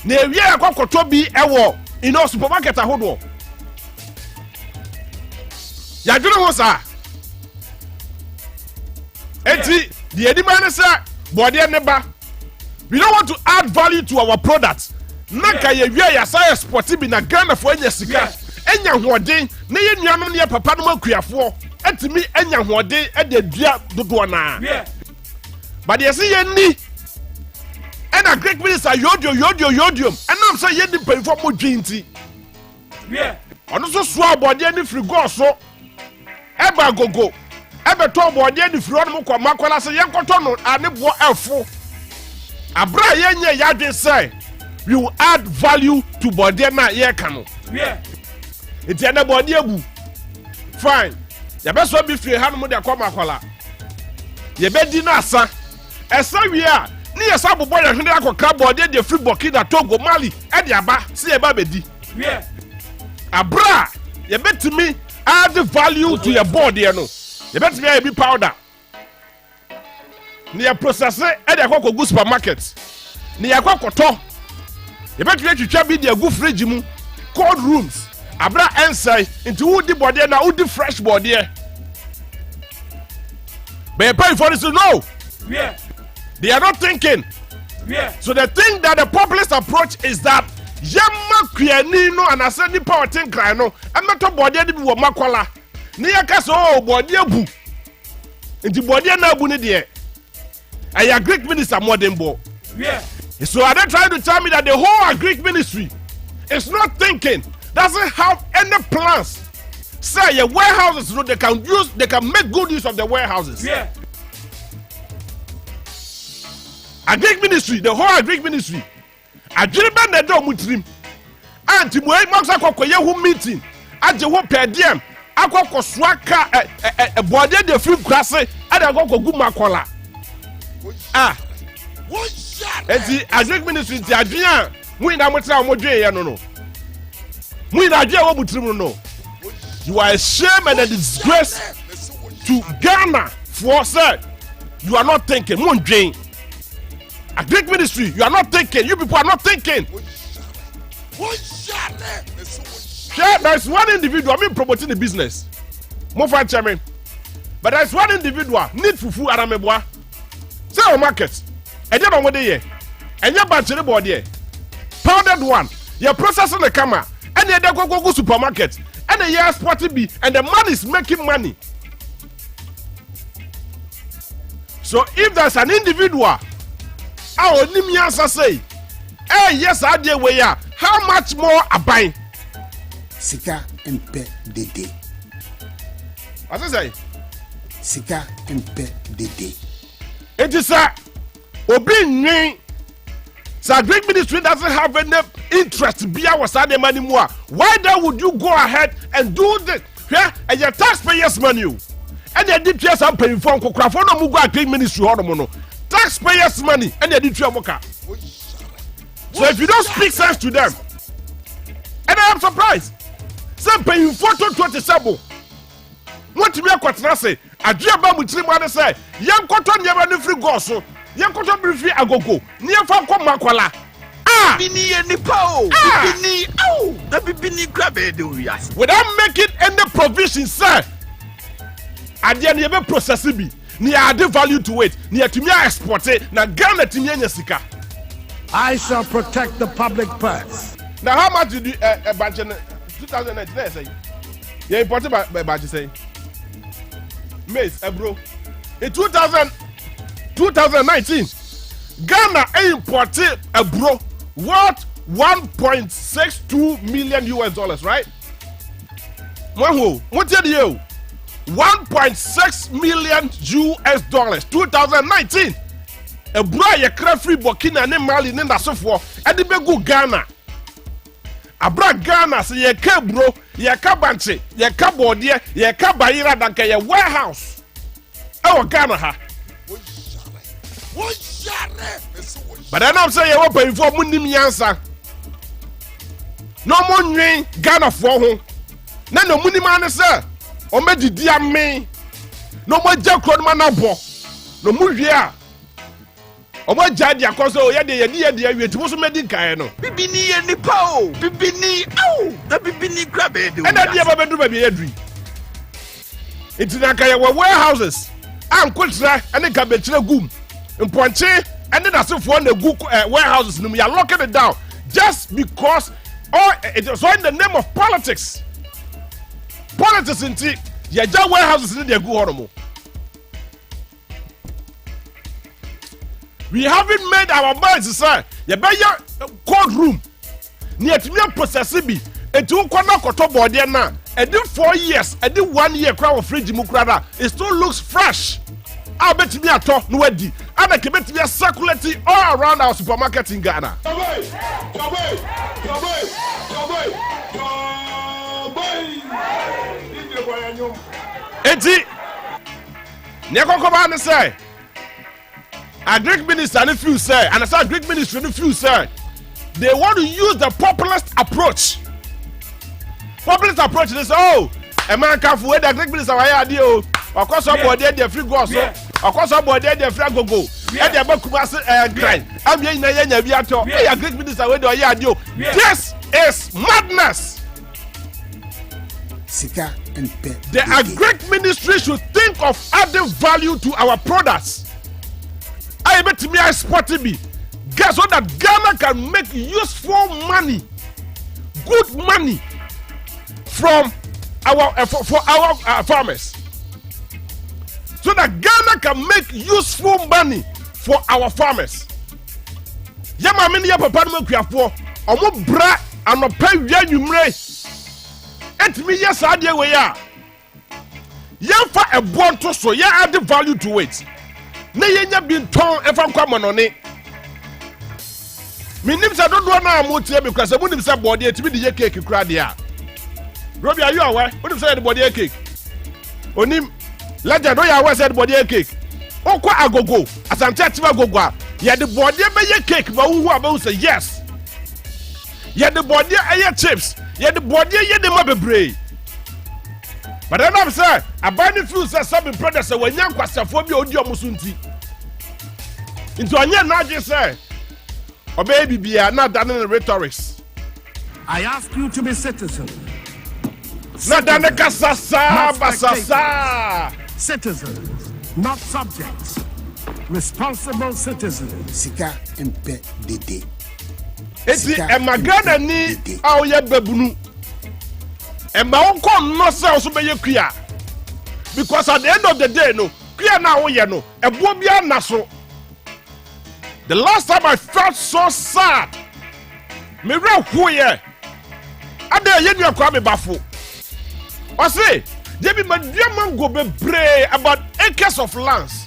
na ewie akokoto bi ewo ino supermarket ahodo ya dwene ho sa enti the edimane say body ne ba we don't want to add value to our products naka ye wie ya say export bi na Ghana fo anya sika enya hoden na ye nuanom ne papa no akuafo etimi enya hoden e de dua dodo na but they say ye ni and a great minister yodium and I'm say ye di pay for mo dwinti ono so so body ni free go so eba gogo ebe to body ni free ono ko makola say ye koto no anebo efo abra ye nya ya dwen say we will add value to body na ye ka no it na body abu fine ya be so be free hanu mo de akoma akola ye be di na asa esa wi a ni yesa bobo ya hwende akokra body de free Burkina Togo Mali e de aba se ye ba bedi abra ye betimi add value to your body no ye betimi ya be powder ni ya process e de akokogu supermarket ni ya akokoto ye betimi twitwa bi de agu fridge mu cold rooms abra ensai into woody body na woody fresh body but you pay for this no they are not thinking so the thing that the populist approach is that yamma kwiani no anase ni power think cry no emeto body de bi wo makola ni yakase o body abu nti body na abu ne de I Greek minister modern bo so are they trying to tell me that the whole Greek ministry is not thinking, doesn't have any plans? Say your warehouses, so they can make good use of the warehouses. A Greek ministry, the whole Greek ministry. A German they don't mutrim. Anti moe maksa kwa yehu meeting. Aje ho per diem. Akoko swaka a body de free krase ada akoko gu makola. Ah. Enti a Greek ministry ti adwea mu ina motra mo dwe ye no no. Mu ina adwea wo mutrim no. You are a shame and a disgrace to Ghana for say you are not thinking. Mo dwen. A Greek ministry, you are not thinking. You people are not thinking. Yeah, there's one individual. I mean, promoting the business. More fine, chairman. But there's one individual. Need fufu aramebwa. Say our market. And then on what they and your battery board here. Powdered one. You're processing the camera. And then they go supermarket. And the year sporty be. And the man is making money. So if there's an individual. Our Nimiansa say, hey, yes, I did way. How much more a buy? Sika mpe dede. What I say? Sika mpe dede. It is a Obi so Greek ministry doesn't have any interest be our Sunday money more. Why then would you go ahead and do this? Yeah, and your taxpayers' money. And the DPS are paying for Kokrafona Muga Greek ministry or taxpayers' money and they did moka. So if you don't speak sense to them, and I am surprised, some paying 427. What to be a quatrain say? A dear Bamu Trimana say, young cotton never free gosso, young cotton be free agogo, near Falcon Makwala. Ah, Bini and Nipo, Bini, oh, the Bini Crabbe do yes. Without making any provision, sir. At the end, you have process it. Near add value to it, near to me export it, na Ghana to me sika. I shall protect the public purse. Now, how much did you budget in 2019 say? You imported by budget say? Maize, bro. In 2019, Ghana imported a bro worth $1.62 million US, right? What did you? $1.6 million US 2019. A bro ye cra free Burkina ne Mali ne Nasofo e de begu Ghana. Abra Ghana se ye ka bro, ye ka banche, ye ka bodie, ye ka bayira danka ye warehouse. E wo Ghana ha. But I know say ye wo pay for munim yansa. No mo nwen Ghana for ho. Na no munim ane se o me didi ame. No mo je kro ma na bo. No mu hwe a Omo jadi akoso ye de ye wetu so medi kan no. Bibini ye nipa o. Bibini na bibini kra be de. And that ye ba bedu ba be adri. It na kan ye warehouses. An kotra ene ka be kire gum. Mponche ene na sefo na gu warehouses no ya locking it down just because it is in the name of politics. Politics inti ye ja warehouses in the gu horomo. We haven't made our minds, sir. You buy your courtroom. Near to me, processibi. And to Kwana Koto Bordia now. And then 4 years, and then 1 year crowd of free Jimukrada. It still looks fresh. I bet me a talk no ready. And I can bet me a circulating all around our supermarket in Ghana. Eti, Neko Komane say. A Greek minister and few say, and I said Greek minister and few say, they want to use the populist approach. Populist approach, they say, oh, a man can't for the Greek minister, I had you. Of course, somebody there, free go, so. Of course, somebody there, free go. And they're about grind. I'm here in the Yato. Hey, a Greek minister, where do I had you? This is madness. The Greek ministry should think of adding value to our products. I bet me I spotted me. Guess what? That Ghana can make useful money, good money from our for our farmers. So that Ghana can make useful money for our farmers. Yama mini ya papa no kuafo. Omo bra anopa wia nwumre. Etimi yes ade we ya. Yamfa ebo nto so ya add value to it. Ne yenya binton efa kwa monone minim sa dodo na amotie because abunim sa body etimi de cake kura de a Robbie, are you aware? What if say the body cake onim legend o ya aware say the body cake okwa agogo asante atima agogo ya the body be cake ba hu aba say yes ya the body aye chips ya the body ye de mabebre. But then I'm saying, I buy the few some brothers when young Quasaphobia audio musunti. Into a young Naji say, oh baby, be not done in the rhetorics. I ask you to be citizens. Not done the Casasa, Basasa. Citizens, not subjects. Responsible citizens. Sika mpe dede. It's a magana ni au ye babunu. And my uncle no say also be queer. Because at the end of the day, no, queer now, you know, a bobia naso. The last time I felt so sad, me real queer. I dare you kwame bafu. I say, there be my dear mango be pray about acres of lands.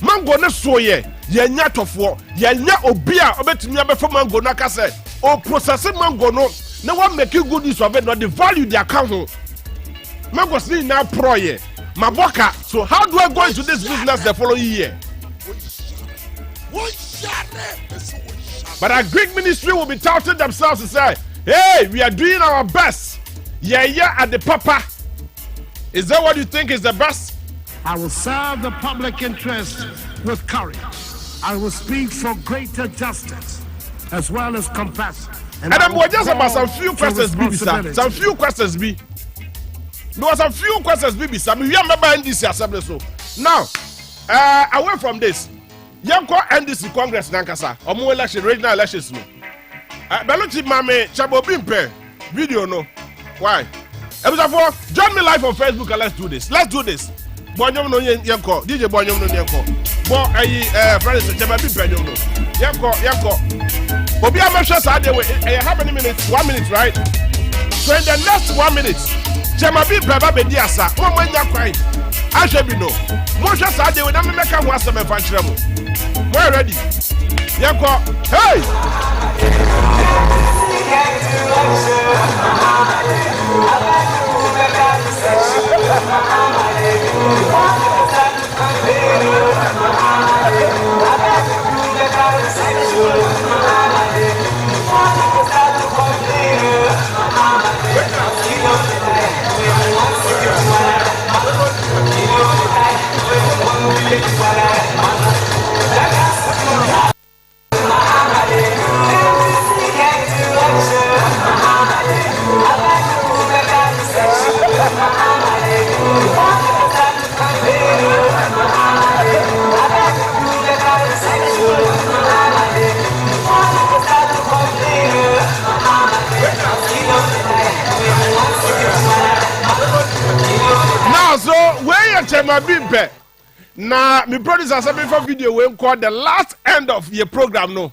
Mango ne so ye nyat of war, ye nya obia, obetimi abefa mango na kase, o processing mango no. No one make you good use of it, not the value they account home. Mango see now pro ye. Maboka. So how do I go into this business the following year? But our Greek ministry will be touting themselves and say, hey, we are doing our best. Yeah, at the papa. Is that what you think is the best? I will serve the public interest with courage. I will speak for greater justice as well as compassion. And I'm just about some few questions, baby, sir. Some few questions, be. There was some few questions, baby, sir. We remember NDC assembly, so now, away from this, young NDC Congress, Nankasa, or more election, regional elections, no. Beluchi Mame Chabo Bimpe video, no. Why? For join me live on Facebook and let's do this. Let's do this. Bonjom no yanko, DJ Bonjom no yanko. Bon, friends, Chabo Bimpe, no. Yanko. Obi Amesha Saturday, how many minutes? 1 minute, right? So in the next 1 minute, Chemabi Brava Bediasa, one when you're crying. I shall be no. Mosha Saturday, when I'm making one some adventure. We're ready. Yanko, hey! my bimpe. Na me producer say me for video we call the last end of your program no.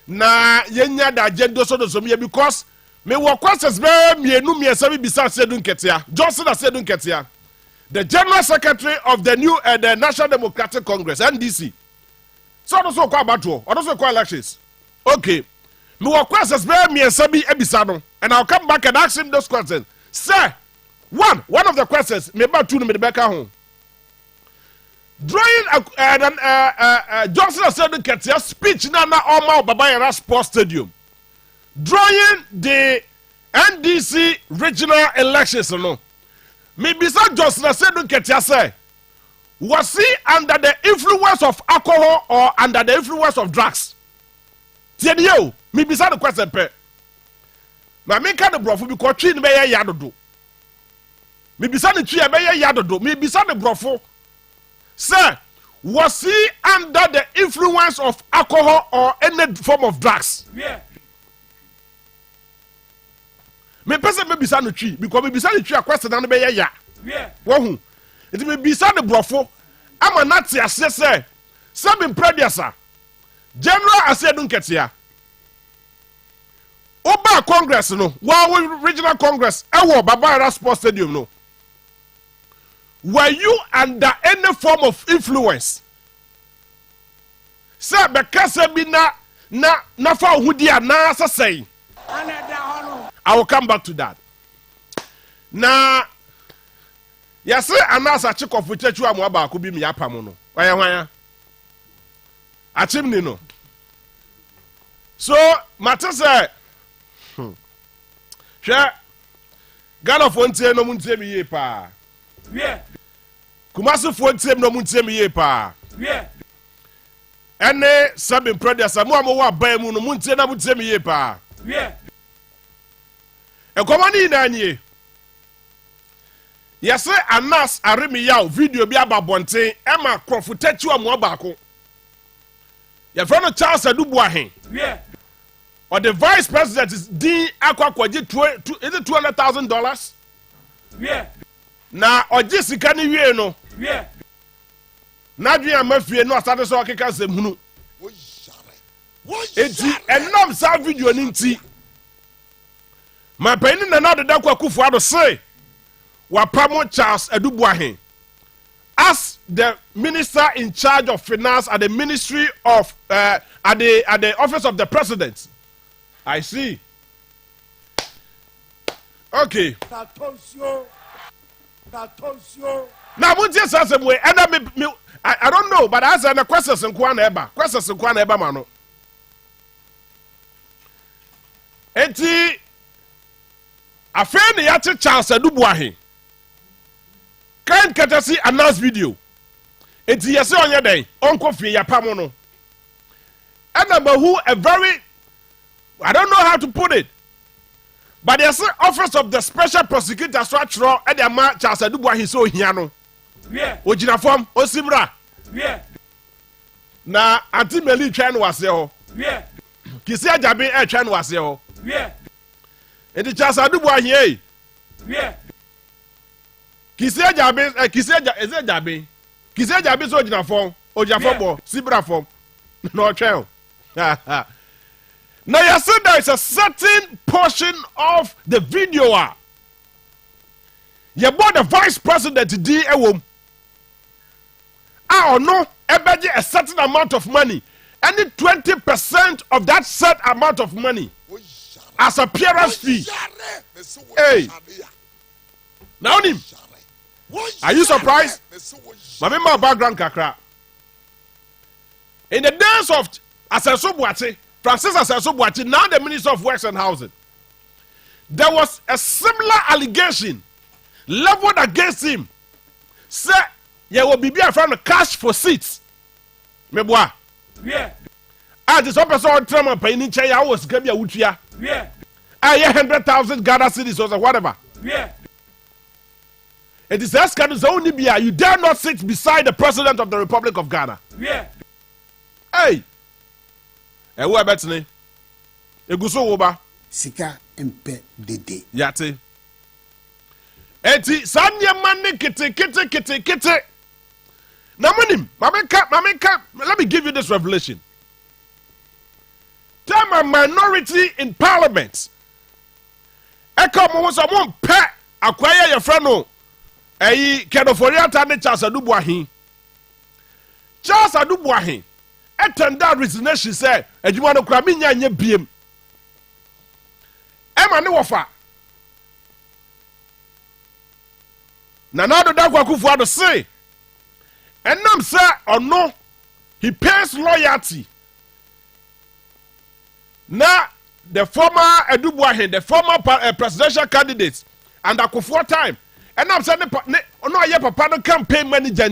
Na yenya da agenda so do me because me wo questions be mienu miesa bi bisa Sedun Ketia. Johnson Sedun Ketia. The General Secretary of the new the National Democratic Congress NDC. So also kwa battle, also kwa elections. Okay. Me wo questions be miesa bi ebisa no and I'll come back and ask him those questions. Sir, one of the questions me ba two no me the back home. During Johnson Sedun Ketia speech na Oma Babayara Sports Stadium. During the NDC regional elections, no. Maybe Johnson Sedun Ketia say, was he under the influence of alcohol or under the influence of drugs? Tienyo, maybe the question pe. Ma me ka the brofo because twi ne be yadodo. Maybe the twi be yadodo. Maybe the brofo. Sir, was he under the influence of alcohol or any form of drugs? Yeah. Me person me bisa no twi because me bisa no twi a question na be ya. Yeah. Wohu. It me bisa the brofo. Ama na te ase say, seven predecessor. General Sedun Ketia. Oba Congress no, wa regional Congress, e wo Babayara Sports Stadium no. Were you under any form of influence? Sir, because be na fa hudi na say. I will come back to that. Na yes, anasa chikof with chechu amu aba ko bi mi apam no. Waya hwan achimni no. So, matter say Hwe Ghana fo ntie no muntie mi ye pa. Yeah. Kumasi fo ntie no muntie mi ye pa. Yeah. Ene sabin predecessor mu amu wa ban mu no muntie na muntie mi ye pa. Yeah. Akoma ni na anye. Yese Anas arimi yaw video bi ababonten ema krofutachi amu abako. Your friend Charles Adubuahin. Yeah. Or the vice president is Dean Akwakwaji is it $200,000? Yeah. Na oji sika ni wie no. Yeah. Na dua mafie no asade so okeka sem hunu. Eti enom sa video ni nti. Ma peni na na de kwa kufu ado say wapamo Charles Adubuahin as the minister in charge of finance at the ministry of at the office of the president. I see. Okay. Now what just as way and I don't know, but as an questions in Kwana eba mano. Eti afeni yati Charles Adubuahin. Kind courtesy announce video. Eti yese onye den onko fie ya pamono. And number who a very I don't know how to put it. But there's the office of the special prosecutor structure at the man Charles Adubuahin so hiano. Yeah. Ojina form osibra. Yeah. Na anti Meli twan wase ho. Yeah. Kisi ajabe e twan wase ho. Yeah. Eti Charles Adubuahin eh. Yeah. Kisi ajabe ezajabe. Kisi ajabe so ojina form bo sibra form. No twan. Now you see there is a certain portion of the video. You bought the vice president D ewom. I don't know, a certain amount of money. Any 20% of that set amount of money as appearance fee. Hey. Now him. Are you surprised? My background kakra. In the days of Asenso Boate, Francis Asenso Boate, now the Minister of Works and Housing, there was a similar allegation leveled against him. Say, there will be a friend of cash for seats. Meboa. Yeah. This one person trauma paying in China was going to be a wutia. Yeah. 100,000 Ghana cities or whatever. Yeah. It is that kind of only be you dare not sit beside the president of the Republic of Ghana. Yeah. Hey. Ewo ebetene. Eguso woba. Sika mpe dede. Yate. Eti sanye mane kete. Namanim, Mameka, let me give you this revelation. Time a minority in parliament. Akoma was a one pet acquire your friend. No, Kedoforia Tane Charles Adubuahin. Charles Adubuahin. Etenda resignation said, and you want to cram in your BM. Emma no wafa. Nanado Dagwa Kufuado say, and nam say or no, he pays loyalty. Now, the former Adubuahin, the former presidential candidate, and Akufo time, and I'm saying, no, I have a campaign manager.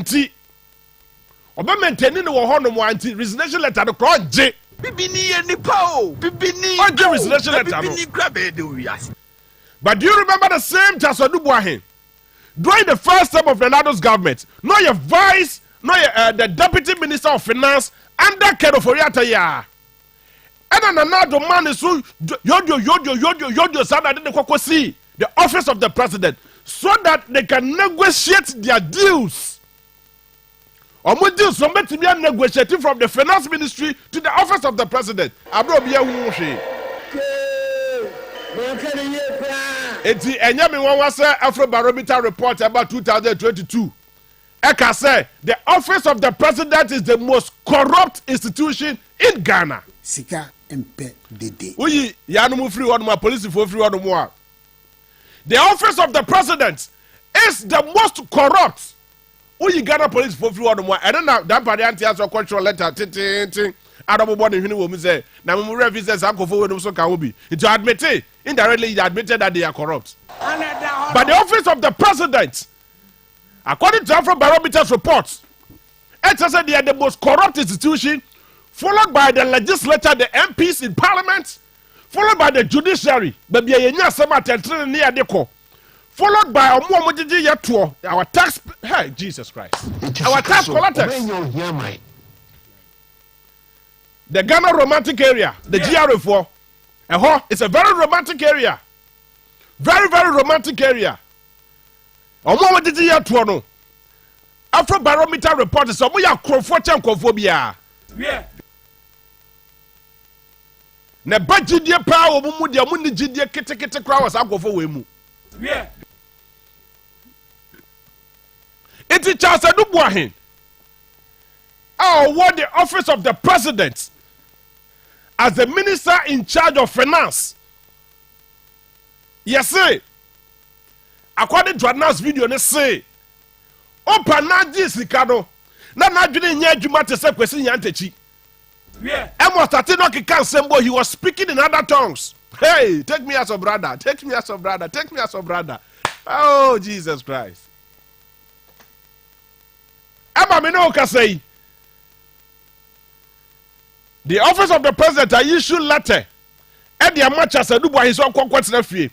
Oba maintaining the one anti resignation letter the cross J. Bibini and Nipo, Bibini, resignation letter. But do you remember the same Charles Adubuahin? During the first term of Renado's government, no your vice, no your the deputy minister of finance under Kedoforiata ya. And another man is so yodio sana didn't kwako see the office of the president so that they can negotiate their deals. Or more deals from to be negotiating from the finance ministry to the office of the president. Eti enyami wan wase Afro Barometer report about 2022. Eka say the office of the president is the most corrupt institution in Ghana. Sika empe dede. Oyi yanu mu free one more police for free one more. The office of the president is the most corrupt. Oyi Ghana police for free one more. And then that party anti as a control letter ting. Adamu born in hini say na mu revisits akofo we no so ka obi. It admit it indirectly he admitted that they are corrupt. But the office of the president, according to Afro Barometer's reports, it says that they are the most corrupt institution, followed by the legislature, the MPs in parliament, followed by the judiciary, followed by our tax, hey, Jesus Christ, our tax collectors. The Ghana romantic area, the GRA4, it's a very romantic area. Very, very romantic area. Afro Barometer report is we are crophobia. Yeah. Ne bajidie pa omumu dia mu ni jidie kete crowds akofo we mu. Yeah. Iti Charles Adubuahin. What the office of the president as the minister in charge of finance. Yes, sir. According to announce video, they say, Opa na jisikado. Na dwene nya adwuma te se kwesi nyantachi. Yeah. Emo started no kikan sembo, he was speaking in other tongues. Hey, take me as a brother. Take me as a brother. Take me as a brother. Oh, Jesus Christ. Ema me no ka say. The office of the president I issue letter. And the match as Adubuahin his own kwatena fie.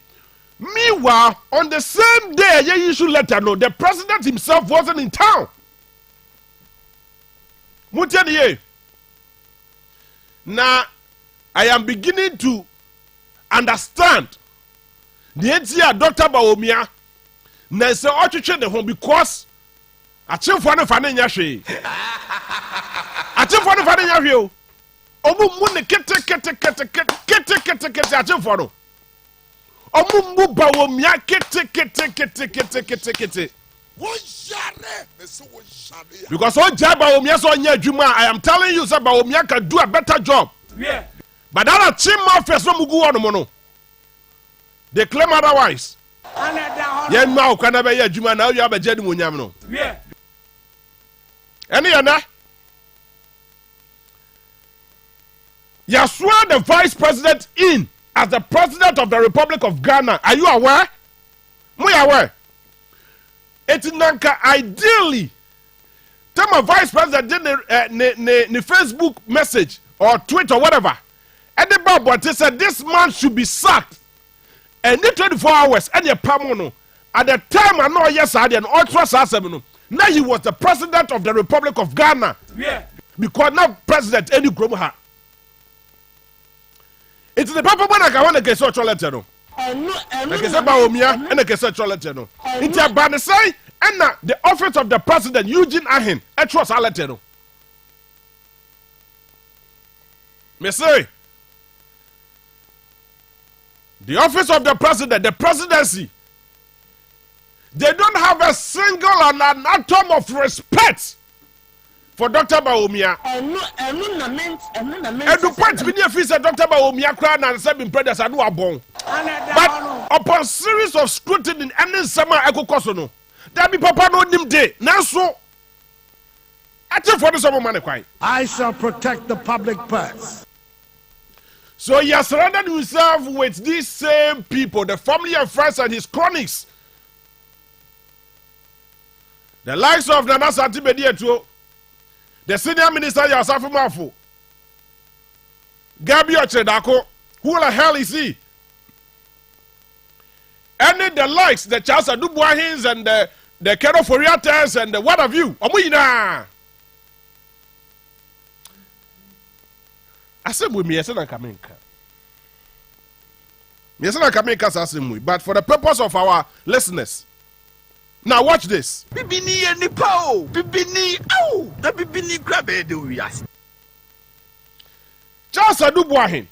Meanwhile, on the same day I issue letter, no, the president himself wasn't in town. Now, I am beginning to understand the idea Dr. Bawumia na se ochuche the home because achimfo no fa ne nya hwe. Achimfo no fa ne nya hwe o. Omu mu ne kete achimfo no. Omu mu Bawumia kete. Because all Bawumia so nya adwuma, I am telling you that Bawumia can do a better job. Yeah. But that team office no mugu wonu mo no. They claim otherwise. Yen ma o kana be ya adwuma na o ya be jedi mo nyam no. Yeah. Any yana? You swear the vice president in as the president of the Republic of Ghana. Are you aware? Mo ya aware? Etinanka ideally tell my vice president did the Facebook message or tweet or whatever. And the Bible said this man should be sacked. And in 24 hours, and the Pamono at the time I know yes I did ultra sasemino. Now he was the president of the Republic of Ghana. Yeah. Because now president any Gromoha. It's the papa when I want to get such a letter. No. Like I said, Bawumia, and I get such a letter. No. It's a banner say, And the office of the president, Eugene Ahin, etros aletero. Me say, the office of the president, the presidency, they don't have a single and an atom of respect for Dr. Bawumia. And the point we need to Dr. Bawumia crown and seven brothers and who born. But upon series of scrutiny in any summer echo kosono, there be papa no nim day. Now so I tell for the summer money quite. I shall protect the public purse. So he has surrounded himself with these same people, the family and friends and his cronies. The likes of Nana Santi Medieto, the senior minister Yasafu Mafu, Gabi Ochedako, who the hell is he? Any the likes, the Charles Adubuahins and the Kero Foriates and the what have you? Omuina. I said with me, I said I come in. But for the purpose of our listeners, now watch this. Bibini and the pow, Bibini, oh, the Bibini grab it, do yes. Charles Adubuahin.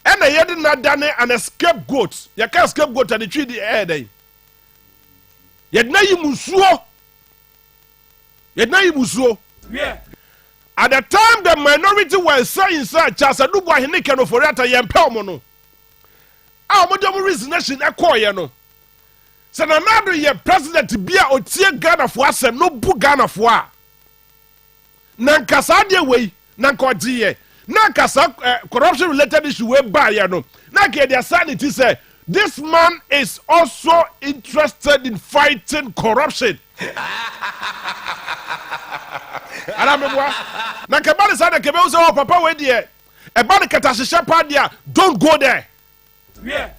And I had not done an scapegoat. You can't scapegoat and the tree the air day. Yet now you musuo. Yeah. At the time the minority were saying, sir, Charles Adubuahin Nikano for that I am Pelmono. Our modern resignation acquire no. So another year president to be a tear Ghana for us and no book Ghana for. Nankasadia way, Nankodia. Nankasa corruption related issue way by no. Nake their sanity say this man is also interested in fighting corruption. Nakabani said the Kebel say, oh, Papa, wait there. About the Katasha Padia, don't go there. Yeah.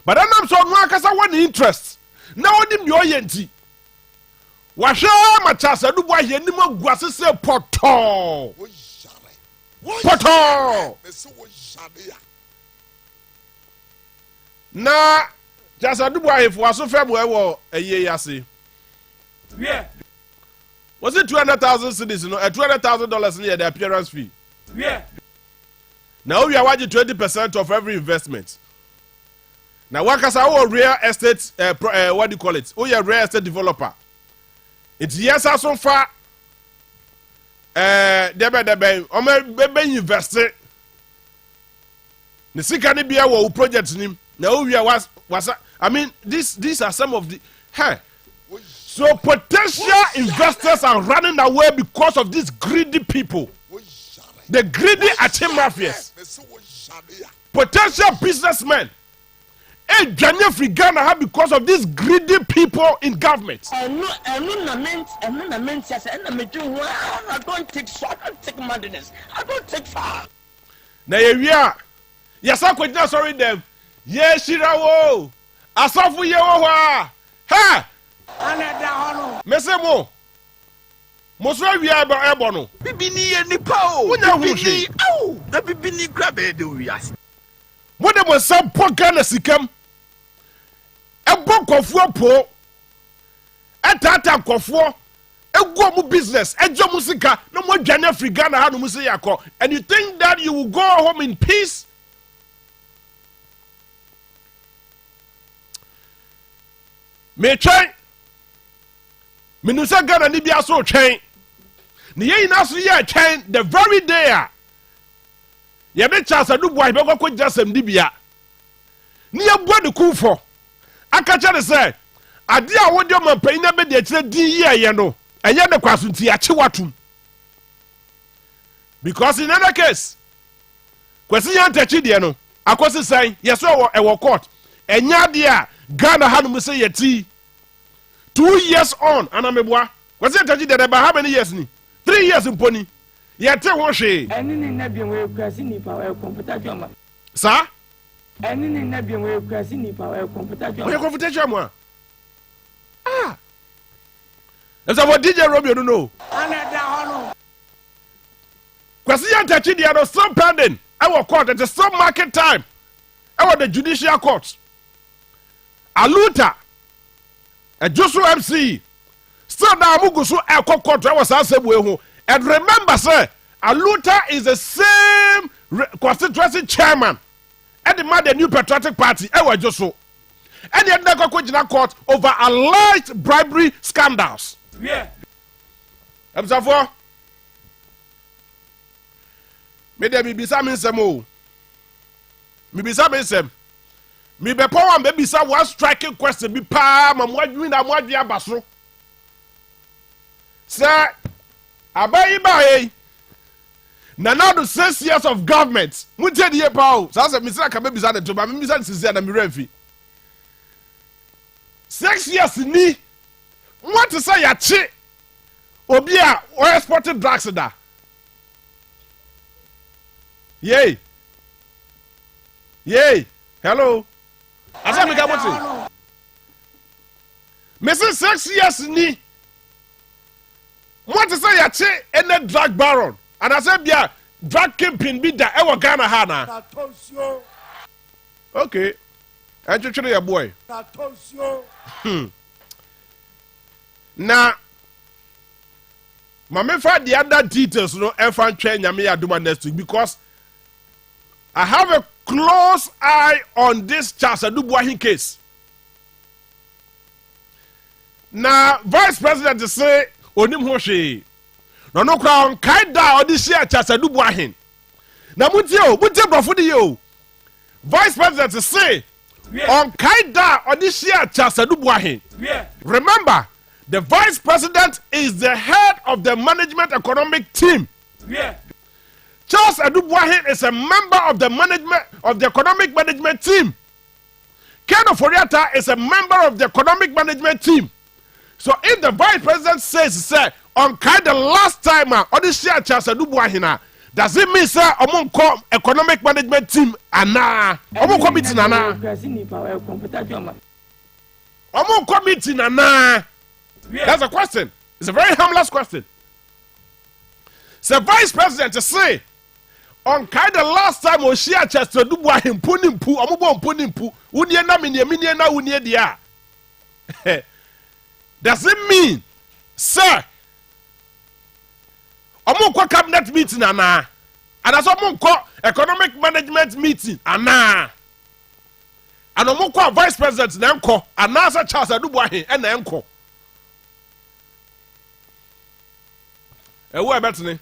But then I'm so Nakasa one interest. Now, him your yenti. Washa Machasa, do why he anymore grasses say poto. Poto. Na, just a do why if was so fair, a year, yasi. Yeah. Was it 200,000 cedis? No, $200,000 near the appearance fee. Yeah. Now we are watching 20% of every investment. Now, what is our real estate? What do you call it? Oh, you're a real estate developer. It's yes, so far. Debe invested. The second be our project name. Now we are was. I mean, these are some of the. Hey. So potential investors are running away because of these greedy people. The greedy Ache mafias. Potential businessmen. And Ghana Ghana because of these greedy people in government. I don't take short, I don't take madness. I don't take far. Now we are. Yes, I could not sorry them. Yes, Shirawo. Asafu Yewa. Ha! Mesemo. Mosra we are about Ebono. Bibini and the pow. Bibini, oh, the Bibini grab it, do yes. What there was some poor Ghana Sikam. A book of po. A tata kofo. A go business. A jo musika. No more Ghana free Ghana hanu musiyako. And you think that you will go home in peace? Me try. Minusa Ghana ni bia so twen. Ni ye ina so ye twen the very day. Ye be chance adu boy be ko jasem di bia. Ni ye bo de kufo. Aka cha de say ade a wodi o man na be de kire din ye no. Enye de kwaso nti a che watum. Because in another case, kwesi yan tachi de no. Akosi say ye so e court. Enya de a Ghana hanu say ye ti 2 years on, Anameboa. Was it that how many years? 3 years in pony. Yet, what she? And in Nebian way of Cassini power computation. Sir? And in Nebian way of Cassini power computation. Ah. That's what DJ Romeo don't know. Kwasiyan Tachi, the other some pending. Our court at the some market time. Our the judicial court. Aluta. Josu MC. Still now mugu so ekoko was asebwe. And remember, sir, Aluta is the same constituency chairman. And the man the new patriotic party. Ewa Josu. And yet never go court over alleged bribery scandals. Yeah. Observe. Me de bibisa me nsem o. Me bisa me nsem. Me be power me bisa one striking question bi pa ma mo adwi na mo adwi abaso. Sir, abayi ba hey. Na now the 6 years of government. Mu te die pa o. Sa me sira ka be bisa de to ba me bisa de sisi na me refi. 6 years ni. What to say ya chi? Obi a o exported drugs da. Yay. Yay. Hello. Asa me gabote. Me say 6 years ni. What to say ya che any drug baron. And I say bia drug kingpin bi da e wo Ghana ha na. Okay. Enchuchire your boy. Now Mama for the other details no efan twen nyame aduma next week because I have a close eye on this Charles Adubuahin case. Now, Vice President say, Onim Hoshi. No crown, Kaida or this year, Charles Adubuahin. Now, Mutio, Brofudi yo. Vice President say, on Kaida or this year, Charles Adubuahin. Remember, the Vice President is the head of the management economic team. Charles Adubuahin is a member of the economic management team. Ken Oforiatta is a member of the economic management team. So if the Vice President says, sir, on kind the last time on this year Charles Adubuahin, does it mean, sir, among economic management team ana? Among committee ana? Among committee ana? That's a question. It's a very harmless question. So Vice President to say, on kind of last time we share Chester Adubuahin punimpu, amubo punimpu, uniena miniena unie dia. Does it mean, sir? Amuko cabinet meeting ana, and as amuko economic management meeting ana, and amuko Vice President nanko, and answer Charles Adubuahin and nanko. Ewo ebetini.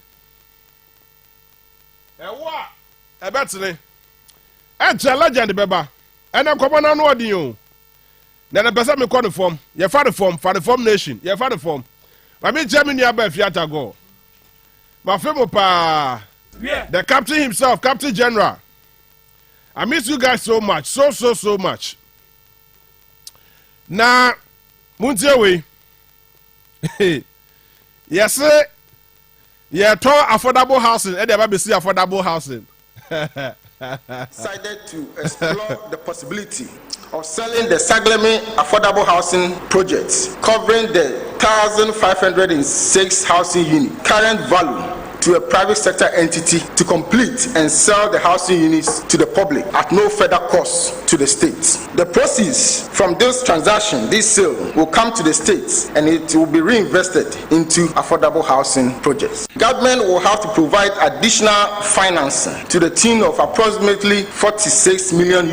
Ewa ebetini. Enche legend beba. Ene komo na no odin o. Na pesa me call the form. Ye fa the form nation. Ye fa the form. Ma me Germany aba fiata go. Ma femo pa. The captain himself, Captain General. I miss you guys so much. So much. Na muntie we. Yes sir. Yeah, tall affordable housing. And they see affordable housing. Decided to explore the possibility of selling the Sagleme affordable housing projects, covering the 1,506 housing units, current value, to a private sector entity to complete and sell the housing units to the public at no further cost to the state. The proceeds from this transaction, this sale, will come to the state and it will be reinvested into affordable housing projects. Government will have to provide additional financing to the tune of approximately $46 million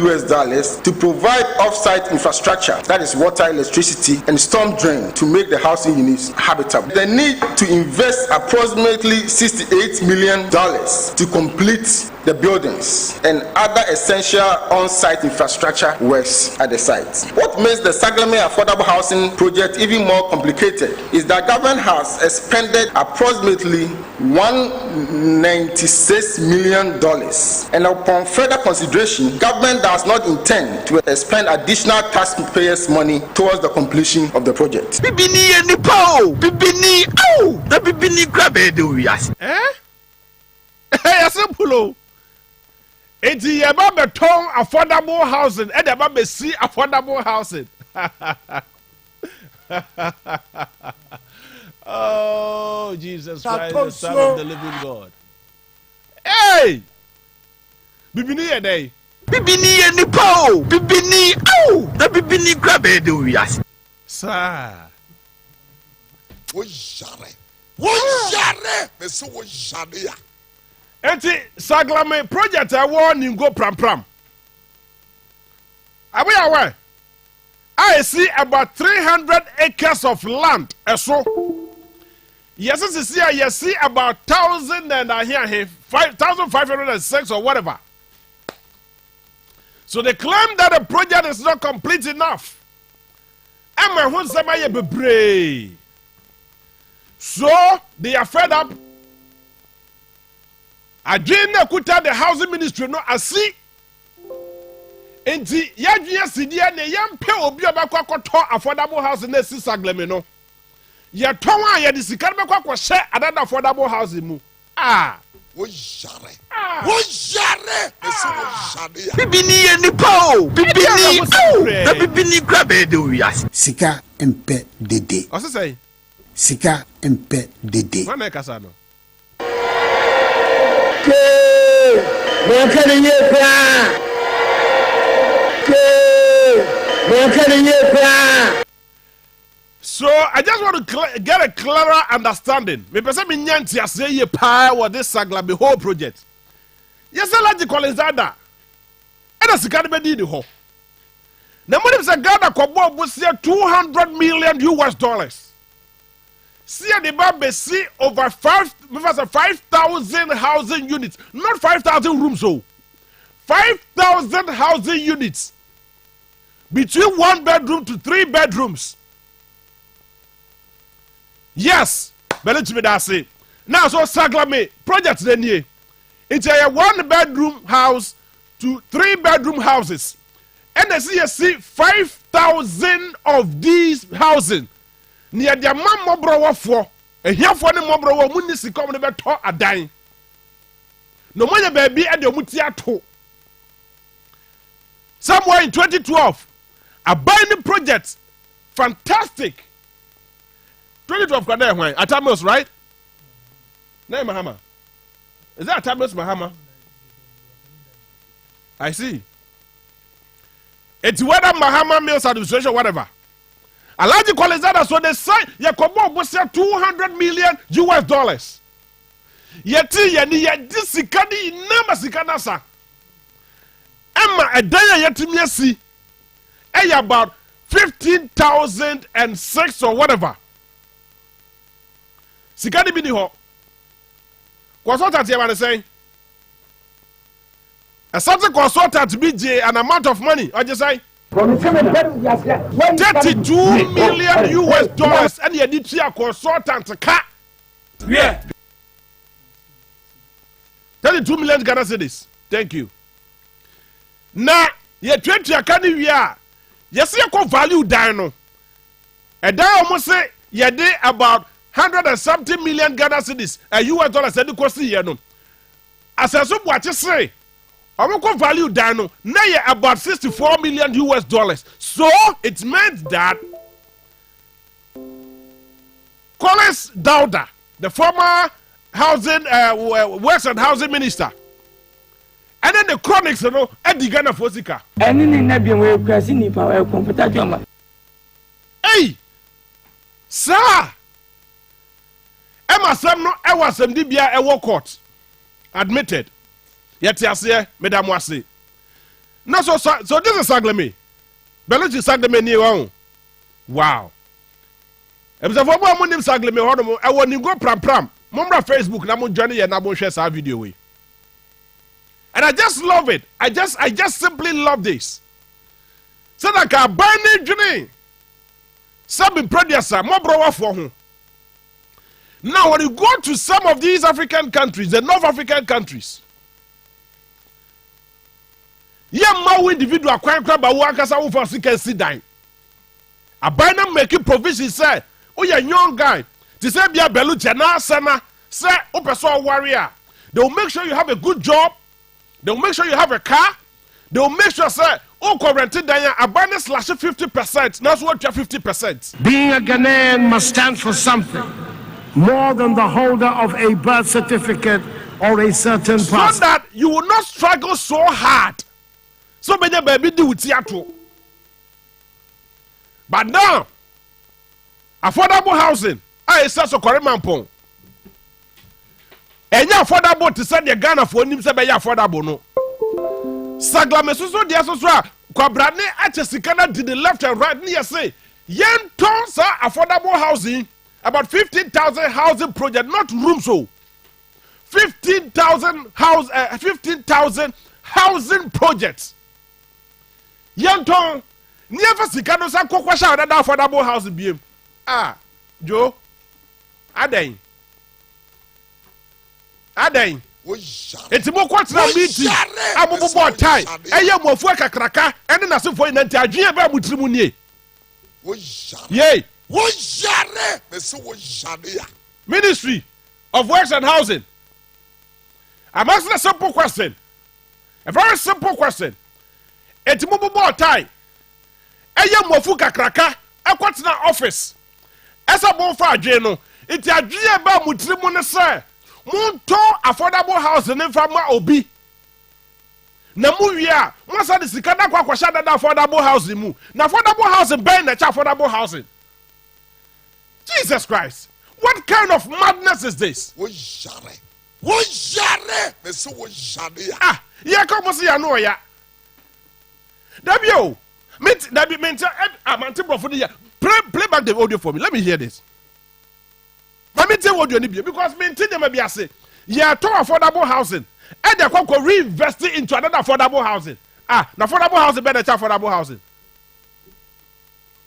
to provide off-site infrastructure, that is water, electricity, and storm drain, to make the housing units habitable. The need to invest approximately $68 million to complete the buildings and other essential on-site infrastructure works at the site. What makes the Sagleme affordable housing project even more complicated is that government has expended approximately $196 million, and upon further consideration, government does not intend to expend additional taxpayers' money towards the completion of the project. Bibini and Nipo! Bibini! Oh! The Bibini grab it, do yes. Hey, simple. It's about the tongue affordable housing, and about the sea affordable housing. Oh, Jesus Christ, the Son of the living God. Hey! Bibini a day. Bibini and Nipo! Bibini! Oh! The Bibini grab it, do yes. Sir. Wo yare. Me so wo yare ya. Enti Saglame project I want you go pram. Are we aware? I see about 300 acres of land. So yes, you see about 1,000 and I hear 5,506 or whatever. So they claim that the project is not complete enough. And my home somebody be brave. So they are fed up. Agenda kuta the housing ministry no asi. Enti yadwia sidia ne yampe obi obakwa koto affordable house na si Sagleme no. Ye ton a ye de sika be kwa hye adada affordable house mu. Wo yare. Wo yare. Me so wo yare ya. Bibini ye nipa o. Bibini. Na bibini kra be de wiase. Sika mpe dede. O se say? Sika mpe dede. Wana e kasa no. So I just want to get a clearer understanding. Me person me nyanti ase ye pa what this Saglame whole project. Yes, logical is that. And as can be did ho. Na money say Ghana ko bo busia $200 million. See the baby see over 5,000 housing units, not 5,000 rooms. So 5,000 housing units between 1 bedroom to 3 bedrooms. Yes, but let me say. Now, so Saglame project then here. It's a 1 bedroom house to 3 bedroom houses. And I see 5,000 of these housing. Near the man mobro for a here for the mobro munisi come to beto a dying. No money baby at the mutiato. Somewhere in 2012, a binding project, fantastic. 2012 Atamos, right? Name Mahama. Is that Atamos Mahama? I see. It's whether Mahama Mills administration, whatever. A large qualifier, so they say Yakobo was $200 million. Yeti yani disikadi inama sikanasa. Emma a day yetimiasi. About 15,006 or whatever. Sikadi bini ho. Consultant you saying? A certain consultant BJ an amount of money. I just say $32 million and you need to consultant car. Yeah. 32 million Ghana cedis. Thank you. Now, you 20 akani wia. Yes, you can value down. And that almost say you did about 100 and something million Ghana cedis. US dollars and cost here no. As I said, what you say, I will value down now about $64 million. So it meant that Collins Dauda, the former housing works and housing minister, and then the chronics, you know, at the Ghana Fosika. Hey, sir, Emma Sam no, I was MDBA a war court admitted. Yet, yes, Madame Wasi. No, so this is Saglame. Beluchi Saglame near. Wow. If the former Munim Saglame, I want to go pram. Mumra Facebook, Namu Johnny and Namu shares our video. And I just love it. I just simply love this. So that I buy it, Johnny. Some producer, more bro for him. Now, when you go to some of these African countries, the North African countries, more individual crime crab who for sick and sit down. A binding making provision say, oh, you're a young guy. To say be a belucha na sana say opeso warrior. They will make sure you have a good job. They will make sure you have a car. They will make sure say oh quarantine down a binding slash 50%. That's what you're 50%. Being a Ghanaian must stand for something more than the holder of a birth certificate or a certain passport. So that you will not struggle so hard. So many baby do with theater. But now, affordable housing I say so Koremampong enya affordable to send the Ghana for nim say be affordable no saglame so dia so a kwabrane achesikana did the left and right near say yen tons affordable housing about 15,000 housing project not rooms so 15,000 housing projects yen ton never sikano sa kokwasha that affordable housing biem Joe Aden enti mo kwatra meeting abububo tai eye mofu akakraka ene na sefo ina nti adwen ba mutirimu nie ye wo jare me se wo jare ya Ministry of Works and Housing. I'm asking a simple question, a very simple question. Enti mububo tai eye mofu kakraka akwatina office esa bon fa adwen no enti adwen ba mutirimu ne se Munto affordable housing in Fama Obi. Namuya, Massa the Sikana Kwashada affordable housing mu. Na affordable housing ben the affordable housing. Jesus Christ, what kind of madness is this? wo jare me se wo jare Ya come see no ya. Dabio, Amante Brofodi. Play back the audio for me. Let me hear this. Let me tell what you need because maintain them be say yeah to affordable housing and they can reinvest it into another affordable housing. Na affordable housing better than affordable housing.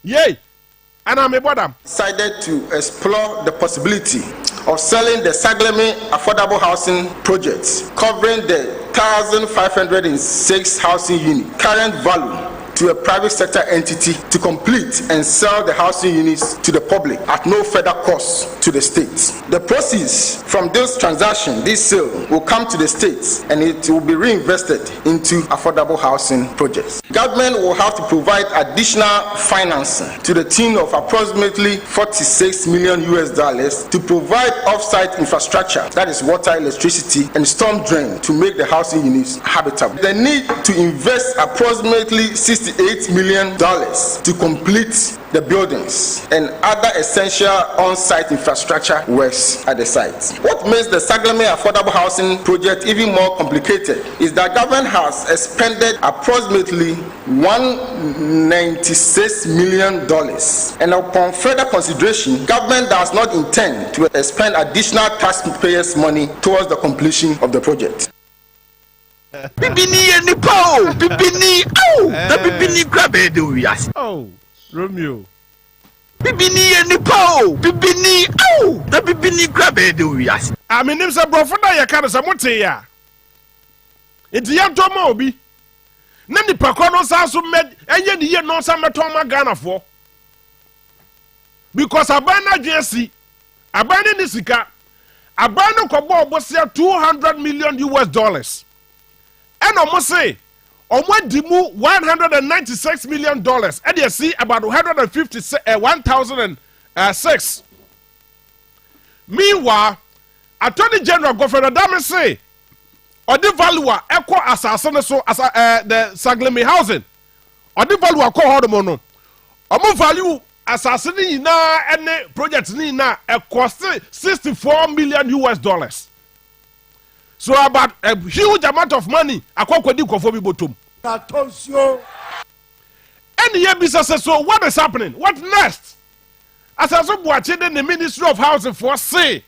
Yay. And I'm a bottom. Decided to explore the possibility of selling the Sagleme affordable housing projects covering the 1,506 housing unit current value to a private sector entity to complete and sell the housing units to the public at no further cost to the state. The proceeds from this transaction, this sale, will come to the state and it will be reinvested into affordable housing projects. Government will have to provide additional financing to the tune of approximately $46 million to provide off-site infrastructure, that is water, electricity, and storm drain to make the housing units habitable. They need to invest approximately $68 million to complete the buildings and other essential on-site infrastructure works at the site. What makes the Sagleme affordable housing project even more complicated is that government has expended approximately $196 million, and upon further consideration, government does not intend to expend additional taxpayers' money towards the completion of the project. Bibini enipo, bibini the bibini grabe do wiase. Oh, Romeo. Bibini enipo, bibini the bibini grabe do wiase. I mean, him say brofoda ya kana sa mote ya. Enti ya ntoma obi. Na ni pakono sa so med enye ni ye no sa meton ma Ghana for. Because abana dwesi, abana ni sika, abana kobo obosia $200 million. And almost say, dimu $196 million. And you see about 1,006. Meanwhile, Attorney General Governor Dame say, or the value equal assassin so as the Sagleme housing, or the value call Hodomono, or more value assassin na any project ni na cost $64 million. So about a huge amount of money, akwakodi kofobi bottom. And the business so what is happening? What next? As I said, watching the Ministry of Housing for say,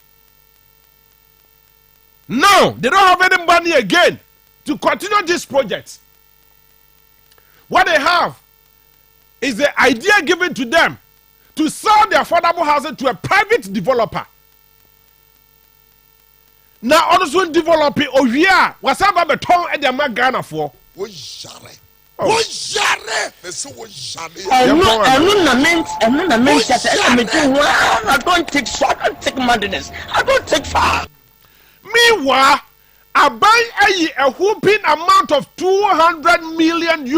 now they don't have any money again to continue this project. What they have is the idea given to them to sell the affordable housing to a private developer. Now, also developing Ovia was about the tongue at the Ghana for. wo jare me se wo jare I'm don't take madness. I don't take far. Meanwhile, I buy a whooping amount of $200 million,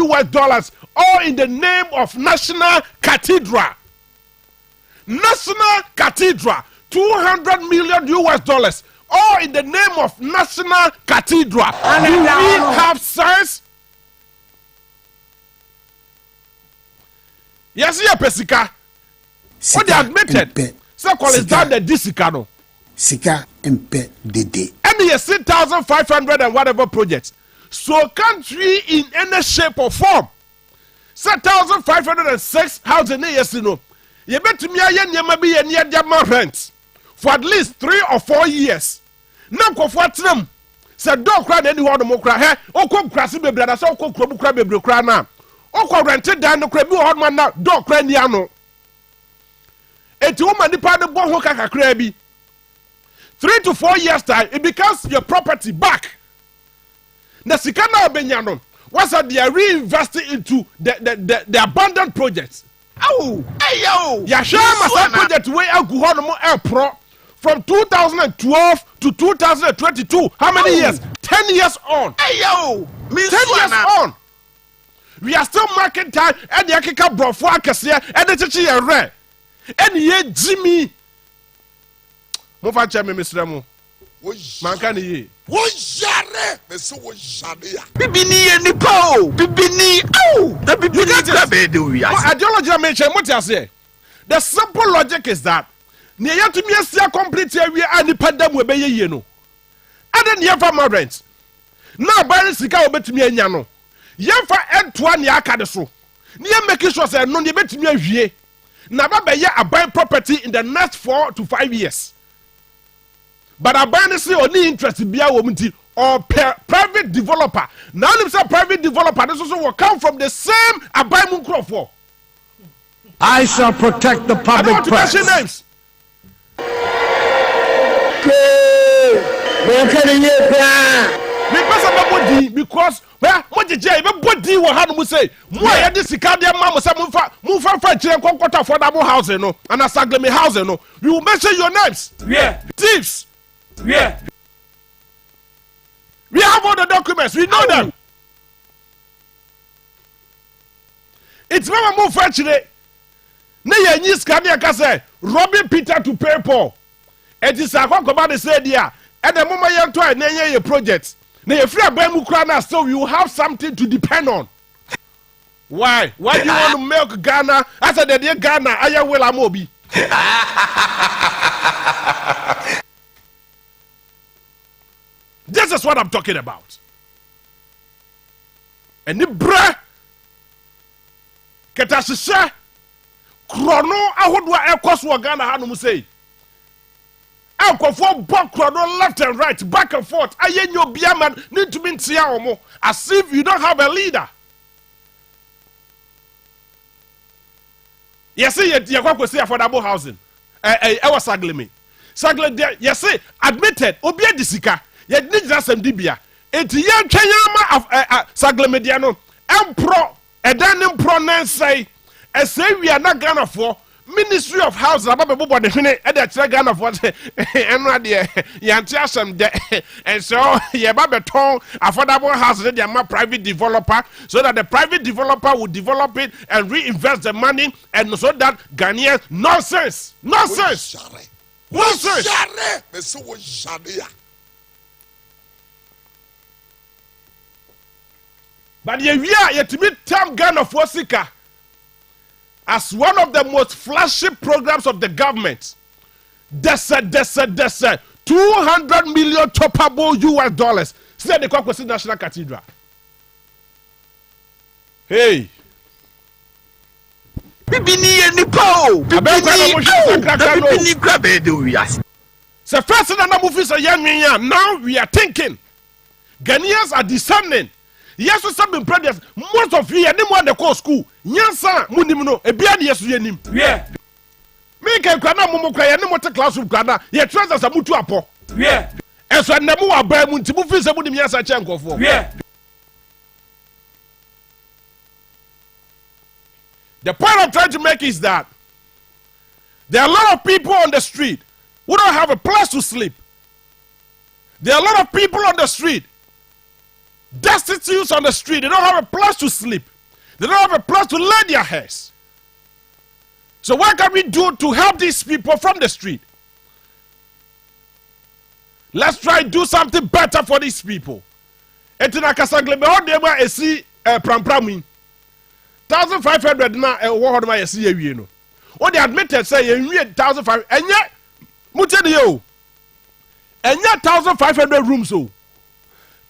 all in the name of National Cathedral. National Cathedral, $200 million, all in the name of National Cathedral. And you have sense? Yes, yeah, Pesika. What they admitted. So call it down the disicano. Sika empe dede. Any 6,500 and whatever projects. So country in any shape or form. 6,506 housing years you know. You bet me I be near German rent for at least 3 or 4 years. Now go for them. Say don't cry anyone more cry. Hey, oh come crassy baby brother, so come cry baby cry now. Oh come rented down the crab hard man now. Don't cry niano. Eti woman ni pa de bo ho kaka kra bi 3 to 4 years time it becomes your property back. Na sika na obenya no what's that they are reinvesting into the abandoned projects. Oh, hey yo. Ya share my project wey agu ho no mo pro from 2012 to 2022. How many years? 10 years on. Hey yo. 10 years on. We are still marking time and the akeka brofo akese and the chichi ye rare. And ye Jimmy Mofa Chame Misremo. Mankani ye. Wojare, Mr. Wojare. Bibini nipo. Bibini. Oh, the bibini grabbe do we. Ideology I mentioned what I say. The simple logic is that near to me a complete area and the pandem will be ye no. And then ye for my rent. Now by sika obet me nyano. Ye for N1 yaka de so. Near making sure say no ye bet me awie. Na ba be a buy property in the next 4 to 5 years. But I buy this only interest be a woman or private developer. Now if say private developer, this also will come from the same abuy munkro for. I shall protect the I don't public want to press. mention names. Because well, what did you body will have to say? Why this Canadian mamma some move for chair quarter for double housing no and a saglemy housing no. You will mention your names. Yeah. Thieves. Yeah. We have all the documents, we know them. It's never move for today. Nay, yes, Canadian can say robbing Peter to pay Paul. It is a about the said yeah. And the moment you try your projects. Now, if you are Bemukana, so you have something to depend on. Why? Why do you want to milk Ghana? I said, the dear Ghana, I will amobi. This is what I'm talking about. And the bra Ketashisha Chrono, I would want a cost for Ghana, how do you say? For back left and right, back and forth. I your biaman need to mean more as if you don't have a leader. Yes, you're going to say affordable housing. I was sagleme. Sagle there, yes, admitted, Obia Disika, yet need just some dibia. It's young Chayama of Saglemediano, Empro, a danim pronounce say, as say we are not gonna for. Ministry of House, Ababu the Hine, and the Tragan of what and Yantiasam, and so Yababeton, affordable house, they are my private developer, so that the private developer will develop it and reinvest the money, and so that Ghanaians nonsense. But we are yet to meet Tam Ghana for Sika. As one of the most flashy programs of the government, that's 200 million toppable US dollars. Say the Kwakwasi National Cathedral. Hey. Bibini nipo. Bibini grabbe do we. So first thing that move is a young man. Now we are thinking. Ghanaians are discerning. Yes, we have been previous. Most of you, anyone the call school. Yansa, Munimno, a beard, yes, you name. Yeah. Make a crana, Momoka, and no more classroom crana. Yet, trust us a mutu apo. Yeah. And so, Namu, by Muntimu, Fisa, Munim Yasa Chanko for. Yeah. The point I'm trying to make is that there are a lot of people on the street who don't have a place to sleep. There are a lot of people on the street. Destitutes on the street, they don't have a place to sleep. They don't have a place to lay their heads. So what can we do to help these people from the street? Let's try to do something better for these people. Etina kasaglebe odema esi pramprami 1,500 na wo hodoma esi awie no. what they admitted say you 1,500 and yet muteni yo and yet 1,500 rooms so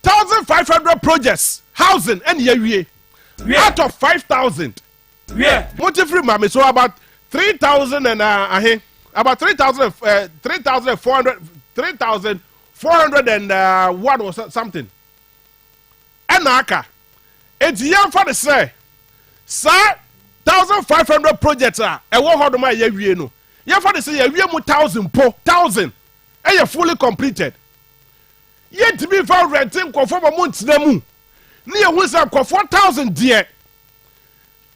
1,500 projects housing and ye out of 5,000 muti free mami so about 3,000 and about 3,400 and what was something and aka it's young for the say sir 1,500 projects are and what how do my ye no young for the say ye mu 1,000 and you fully completed yet to be for renting for a month nemu near who say for 4,000 dear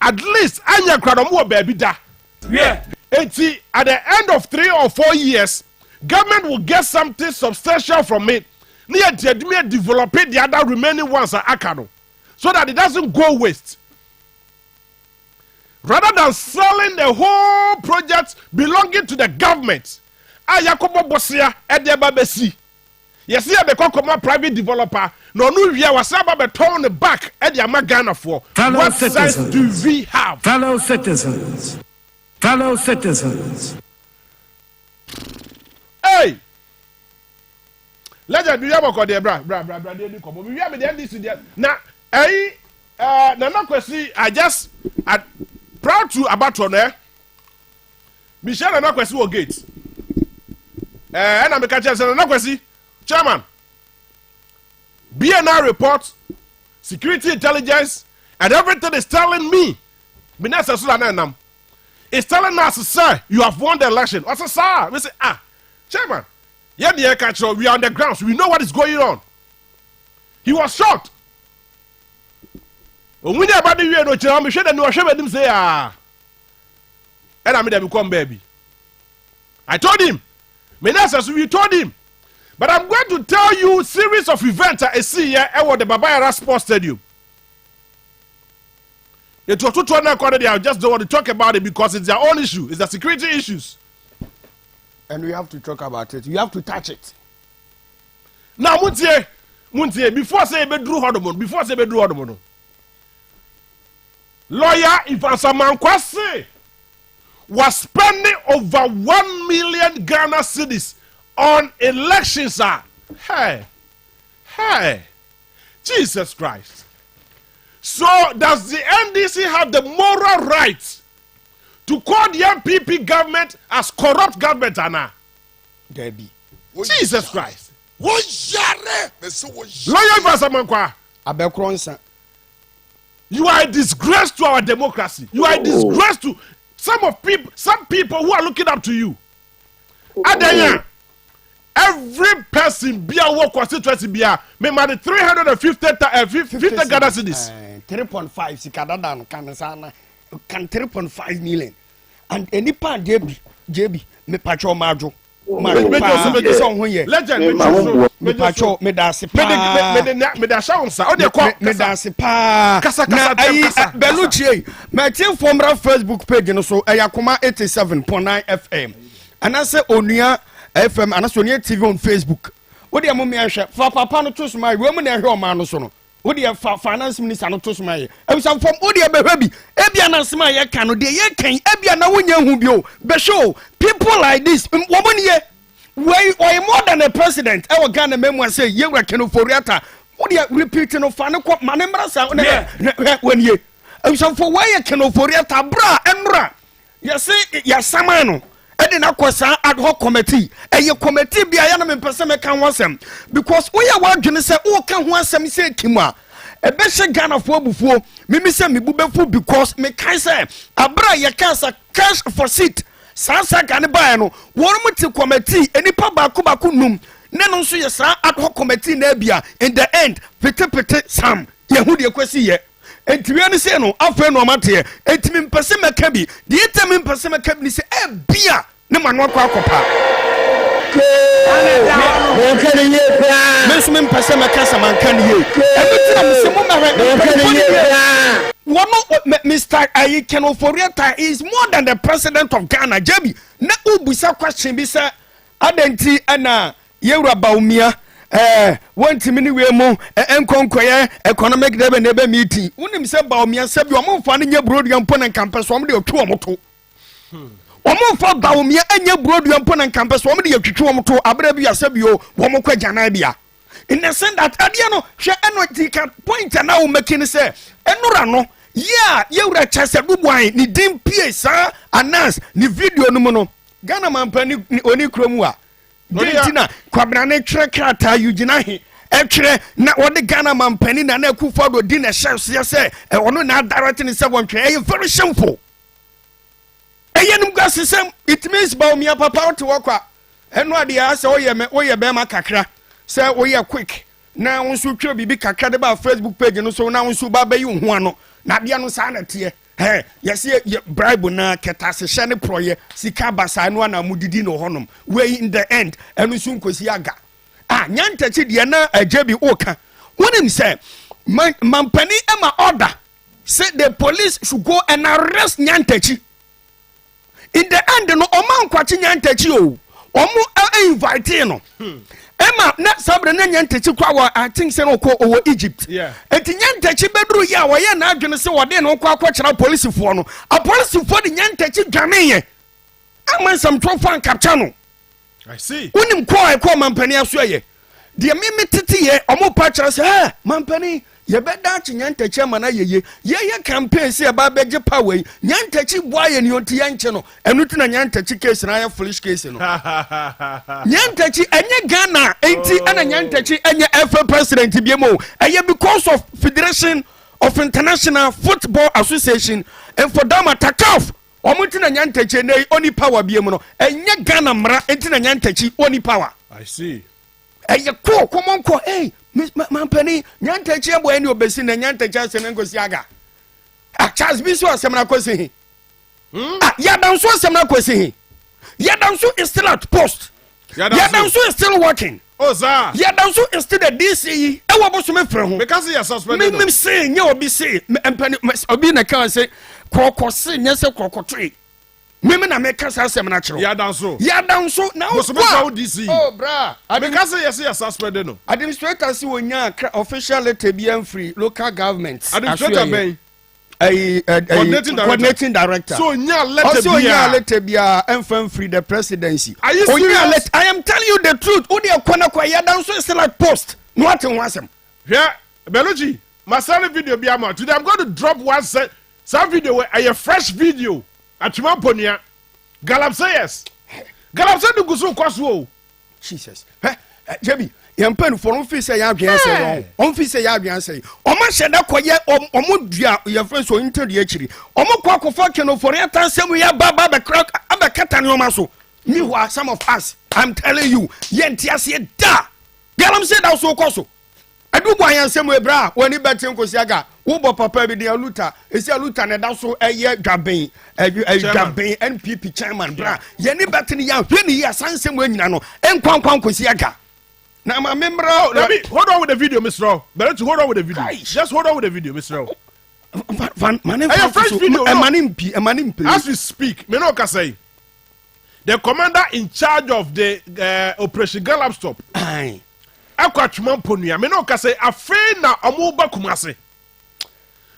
at least anya kradomo baby da at the end of 3 or 4 years government will get something substantial from it near to develop the other remaining ones are akano so that it doesn't go waste rather than selling the whole project belonging to the government. Yakobo Bosia at the Babesi. Yes, here the Akoma private developer. No, we was about to turn the back at the Amagana for. What sense do we have? Fellow citizens. Hey! Let's do you have a call there, bra. We have the this now. Hey, no question. I proud to about on there. Michelle, no question. Gate. And I'm a catcher. No question. Chairman. BNR report, security intelligence, and everything is telling me. It's telling us, sir, you have won the election. I said, sir, we say, Chairman, yeah, the air catcher, we are on the ground, so we know what is going on. He was shocked. When we about the year, no, Chairman, we should have him say, and I made him come, baby. I told him, we told him. But I'm going to tell you series of events I see here at the Babayara Sports Stadium. I just don't want to talk about it because it's their own issue. It's the security issues. And we have to talk about it. You have to touch it. Now, Muntie, before I say bedroom Hodomon, lawyer Ivan Samankwasi was spending over 1 million Ghana cedis on elections. Hey, Jesus Christ. So does the NDC have the moral right to call the MPP government as corrupt government, Anna? Debbie. Jesus Christ. Lawyer Basamankwa. Abekronsa. You are a disgrace to our democracy. You are a disgrace to some people who are looking up to you. Adanya. Every person be a work constituency be a me money 350 Ghana cedis. 3.5 sikadadan kansana kan 3.5 million. And any part JB me pacho majo. Legend me pacho me da sipa. Me da shaunsa. O de kwa me da sipa. Kasa Beluchi. Me tin former Facebook page no so Akoma 87.9 FM. And I say Onua FM and Sonia TV on Facebook. What do you mean? For Papa no trust my woman and her man so no. What do you finance minister no trust my? I was from Odia baby. Ebiana Smaya cano de ye can Ebiana Wunya Hubio. Beshow people like this. Woman ye way or more than a president. Our Ghana memoir say ye were cano for Riata. What do you repeating of Fanako Manembra when ye? I was for why you cano for Riata bra embra. You say Yasamano. Edina kwasa ad hoc committee eye committee bia ya na me pese me kan wasem because we ya wadwene se o kan ho asem se kimwa e be hye Ghana fo abufuo mimi se me bubefu because me kan se abra ye kansa cash for seat sansa kan ba no worum ti committee enipa baako num ne no so ye sa ad hoc committee na bia in the end pete sam ye hu de kwasi ye entiwe ne se no afa no mate entimi mpese meka bi de etimi mpese meka bi ni se e bia ne manu akwa akopa mesumi mpese meka samanka ne ye ebitina mse mo mahwe one Mr. Ayiken Oforiata is more than the president of Ghana Jebi na ubusa question bi se adenti ana yewura baumia want mini we mo enkonkoye economic debe meeting unim se ba omia se bi o mo fa ne nya brodian po na campus o mo de otu o mo to Omo fa bawumia anya brodu mpo na nkampe so omo de yatwitwe omo to abra bi asabio omo kwa jana bia. In the sense that adia no hwe eno tika point na wo making say enura no yeah yewura chase dubuan ni dim pie sa announce ni video no mu no Ghana mampani oni kromu a Dentina kwabra ne twere krata yugina he etwere na wode Ghana mampani na na Akufo do di na chef say ono na direct ni say won twe very shameful. Eyenum gasesem it means ba omia papa to wakwa eno ade ya say oye be ma kakra say oye quick na wonso twa bibi kakra de ba Facebook page no so na wonso ba bayi ho ano na bia no sa na tie yes ye bribe na ketase hye ne proye sika basa no na mudidi no honom we in the end eno so nkosi aga nyantachi de na ajebi oka wonim say mampani ema order say the police should go and arrest nyantachi. In the end no oman kwachi nyantachi o omo invite no ema na sabre na nyantachi kwa wa I think say no ko owo Egypt enti nyantachi bedru ya wo ye na adwene se wo de no kwa kwachira police fo no a police fo de nyantachi dwane ye aman sam trofan capture no I see unim ko mampani aso ye de me tete ye omo pa kira se mampani ye beda chi nyantachi amana ye campaign se ba beje power nyantachi boaye ni onti yanche no enu tina nyantachi case na ya foolish case no nyantachi enye Ghana enti ana nyantachi enye FA president biemo eye because of Federation of International Football Association and for them attack omo tina nyantachi nei oni power biemo no enye Ghana mra enti na nyantachi oni power. I see eye ko komonko mampani nyantachi abo eni obesi na nyantachi asem ngosi aga Charles Biso asem na kwesi hi Yadanso asem na kwesi hi Yadanso is still at post Yadanso is still working sir Yadanso is still the DCE e wo boso me frɛ ho because he is suspended me say nye obi say mpani obi na kan say kokose nye say kokotre meme na me kasa asem na kyerɛ Yadanso na wo DC bra because he is suspended no administrator si wonya official letter bi free local government administrator ben coordinating director so nya letter bi enfam free the presidency. Are you serious? I am telling you the truth. Odi akona kwa Yadanso is still at post no what in wasem yeah Beloji masale video bi ama today I'm going to drop some video where a fresh video atuma ponia Galamsey yes Galamsey do gusu kwaso Jesus Jebi yampen for on fi say ya adwen say on fi say ya adwen say o ma hyeda koye o mo dua your friends so interview akiri o mo kwa kofa keno for yatan semu ya baba be crack abekata ne o ma so me who are some of us I'm telling you yentiase da Galamsey da so koso adu bo ayan semu ebra woni betin kosi aga wo bo papa bi de aluta esi aluta ne da so eye dwaben dwaben NPP chairman bra ye ni betin ya hwe ni ya sansemu anyina no enkwankwan kosi aga. Now, my member, hold on with the video, Mr. Better to hold on with the video. Just hold on with the video, Mr. As we speak, Menoka say the commander in charge of the Operation Gallup Stop. Akwachman Ponia. Menoka say afena amuba kumase.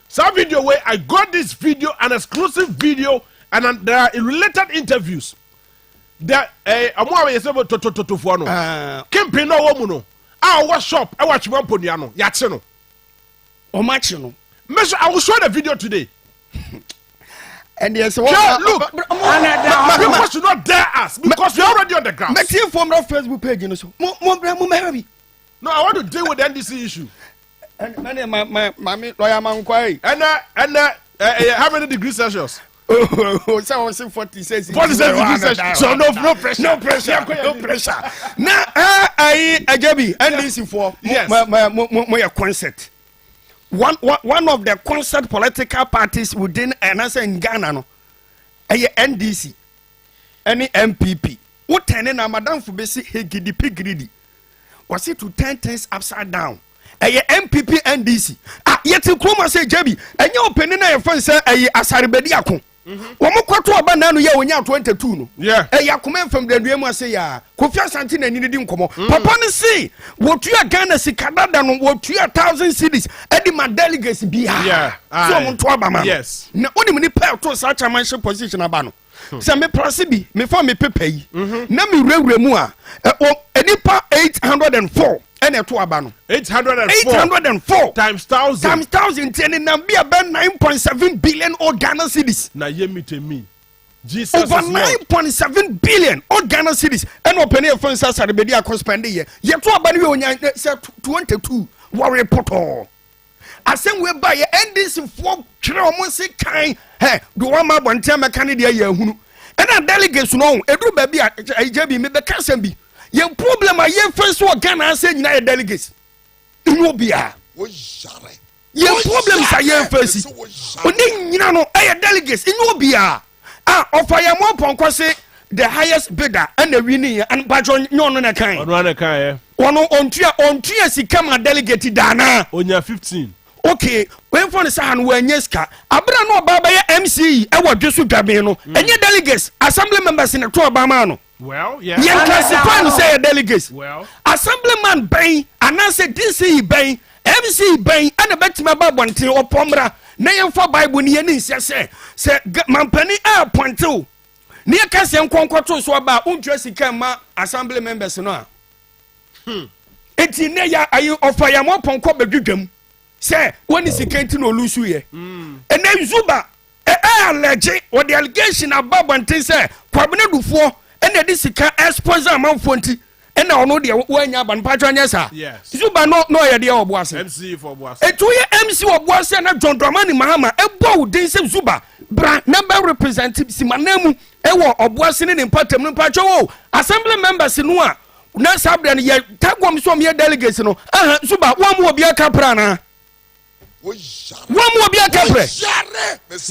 Some video where I got this video, an exclusive video, and there are related interviews. That amwa we sebo to fo no campaign no wo mu no wa shop e wa chima ponia no ya che no o ma che no measure I will show the video today and yes look people should not dare us because we are already on the ground. Make you from our Facebook page no so mo maybe no I want to deal with the NDC issue and my lawyer man kwai and how many degrees Celsius? So 46 degrees Celsius. So no pressure. No pressure. Now Ajabi NDC for yes my concert. One of the concert political parties within in Ghana no NDC any MPP what ten na madam for besi hegidi pigidi was it to 10 things upside down MPP NDC yet Akoma say Jabi enye openi na yefan say asarbedi akon womo kwato aba na no ye onya 22 no Akoma from the duemu say ya Kofi Asante na ni di nkomo papa ne say wotua Ghana sikadada no wotua 1000 cedis edi ma delegates bia so mo to aba ma yes na oni ni pay to such a manship position aba no sɛ me prase bi me fa me pepa yi na me wurawura mu a enipa 804 ɛna ɛto aba no 804 times 1,000 tiɛ ne nam bi a bɛ 9.7 billion old Ghana cedis na ye me temi Jesus over is Lord. 9.7 billion old Ghana cedis ɛna ɔpɛni yɛ fɛn sasa de bɛdi akɔ spɛndi yɛ yɛto aba no yɛ onya sɛ 22 wɔre pɔtɔɔ asɛm wei ba yɛ NDC foɔ twerɛ ɔmo se kan do wɔn ma abɔnten mɛka ne deɛ yɛ ahunu ɛna delegates no eduru baabi a ɛgya bi mebɛka asɛm bi yɛn problem a yɛn fɛn so wɔ Ghana asɛ nyinaa yɛ delegates nyɛ obiara yɛn problem sa yɛn fɛn si oni nyina no ɛyɛ delegates nyɛ obiara a ɔfa yɛn mo pɔnkɔ se the highest bidder ɛna winning yɛ anbadwo nyɛ ɔno na kan ɔno na kan yɛ ɔno ɔntua sika ma delegate daana onya 15 okay when for the san we anya sika abra no ba ya MC ɛwɔ dweso dwaben no enye delegates assembly members in the to obama no well yeah yen classify no say delegates well assemblyman ben anase DC ben MC ben ana betima ba bonten opomra na yen for bible ni yen nsia se mampani a pointew ne ka se nkonkoto so ba untwa sika ma assembly members no a eti ne ya ayi ofa ya mo ponko bedwudwam say when is sika no lusu ye and then Zuba allege or the allegation about bantin say kwabene dufo and the sika expose amanfo nti and na ono de wanya ban patwa nya sa Zuba no ye de oboase MC for oboase etu ye MC oboase na John Dramani Mahama ebo den say Zuba bra number representative simanemu e wo oboase ne patam no patwa wo assembly members no a na sabra ne ye tagwam so me delegates no Zuba wo mo obi aka pra na one more be a capre.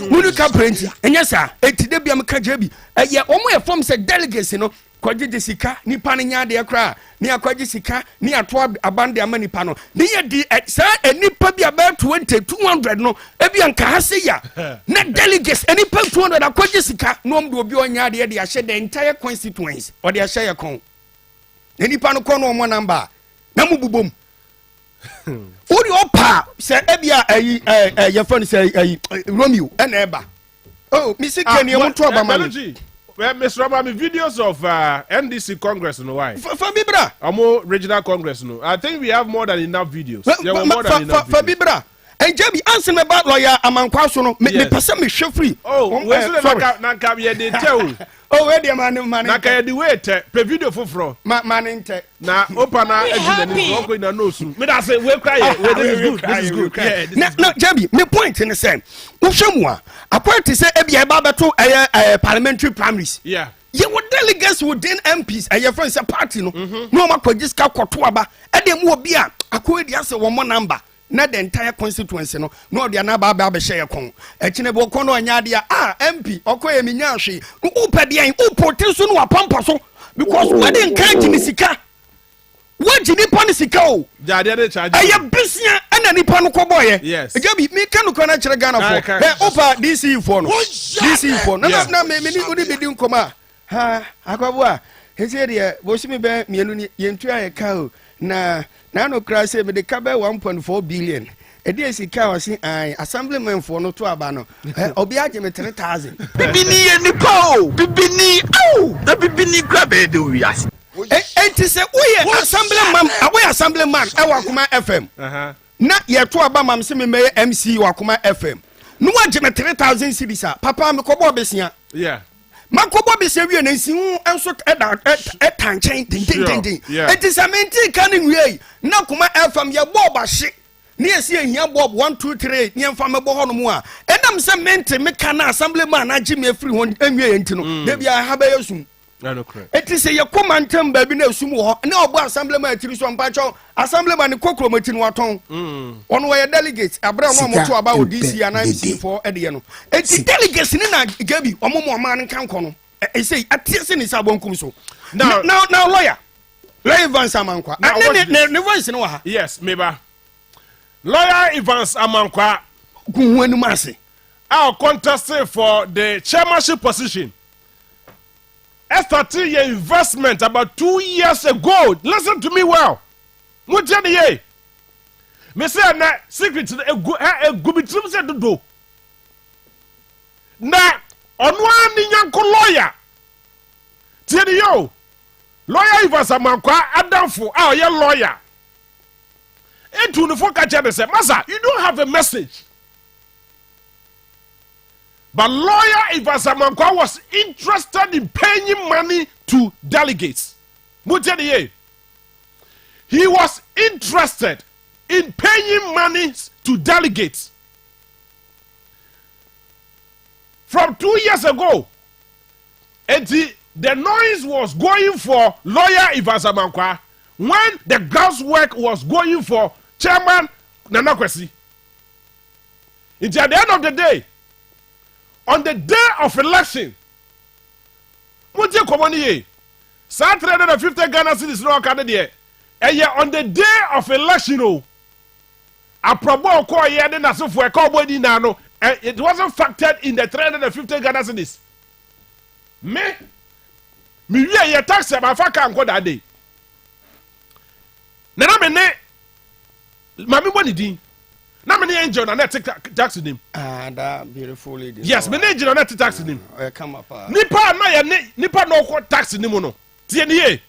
Who capre? And yes, sir, a Tidebiam Kajabi. A year only a form said delegates, you know, Quadjisica, ni paninya de cra, near Quadjisica, near Twab Abandia Mani Pano. Near the sir, and ni pubby about 200, no, Ebian Cahasia. Not delegates, any per 200 a Quadjisica, no will be on yard, they shed the entire constituents, or their share con. Any panocono on one number. Namu boom. Odi opa se ebia your friend say Romeo and Eba. Oh, Mr. Kenny, I want to about Mr. Rama, videos of NDC Congress no why? For Bibra. Amo regional Congress no. I think we have more than enough videos. For Bibra. And Jabi answer me about lawyer Amankwaso no me person me show free. Oh, where's the na ye dey tell. Oh, where the man na ka ye dey wait pe video foforo. Man inte. Na opa na ejina ni so na no su. Me da say we cry this is good. Yeah, no Jabi, me point in the same. Wo hwemu a appoint say e bia ba beto parliamentary primaries. Yeah. You would delegates within MPs and your friends a party no. No ma ko just ka kwoto aba. E dem wo bia akoe dia say one more number. Na the entire constituency no dia na ba share kon ekine bo kon no anya dia MP okoye minya hwe upedian upoteso no apampa so because we dey encourage ni sika waji ni pan sika o jade dey charge aya bisia ana ni pan ko boye yes ejabi me kan ko na kire Ghana for opa DC for no DC for na me ni odi bedi nkoma ha akwabo a hese de bo shimi be mienu ni yentu ayeka o na no cry say me the cabe 1.4 billion e dey sika o si assemblyman for no to aba no obi age me 3,000 bibini enipa o bibini na bibini grabe de wiase enti say we assemblyman e wa Akoma FM na ye to aba mam se me MC wa Akoma FM no age me 3,000 cedis papa me ko bo besia yeah makobo be se wie na nsihu enso etanchen tin it is a menti kanin wie na Akoma FM ye bob ahye na esi ehia bob 1 2 3 ne mfa mebo ho no mu a enam se menti me kana assemblyman na agi me free ho enwie enti no da bia ha ba yesum no correct it is ye komantem ba bi na esum ho na obo assemblyman atiri so mpacho assemblyman kokromati no waton ono we delegate abra no mo to aba odisi ana MC4 ede no enti delegates ni na gabi omomo ma ne kan kono e say atiese ni sa bonkum so now lawyer Evans Amankwa ne voice no ha yes meba lawyer Evans Amankwa kunwanu mase our contest for the chairmanship position started your investment about 2 years ago. Listen to me well. What tell you? Me say na secret a gubitrim say do. Na Onwa ni nyanko lawyer. Tieni yo. Lawyer Ivasamankwa Adamfo a ye lawyer. Etu no for catch say, "Masa, you don't have a message." But lawyer Ivasamankwa was interested in paying money to delegates. Mutediye. He was interested in paying money to delegates. From 2 years ago, the noise was going for lawyer Ivasamankwa when the groundwork was going for chairman Nana Kwesi. It's at the end of the day, on the day of election, Mutie Komoniye, 350 Ghana cedis no Canada. And yet on the day of election, a probo call ye den aso for a cowboy nano, and it wasn't factored in the 350 Ghana cedis. Me ye tax about faka and that day. Nana mene, mami boni din. Na many angel na take tax in him. Ah, that beautiful lady. Yes, many angel na take tax in him. Come up. Nipa na ye nipa no ko tax in him no. Tie nie.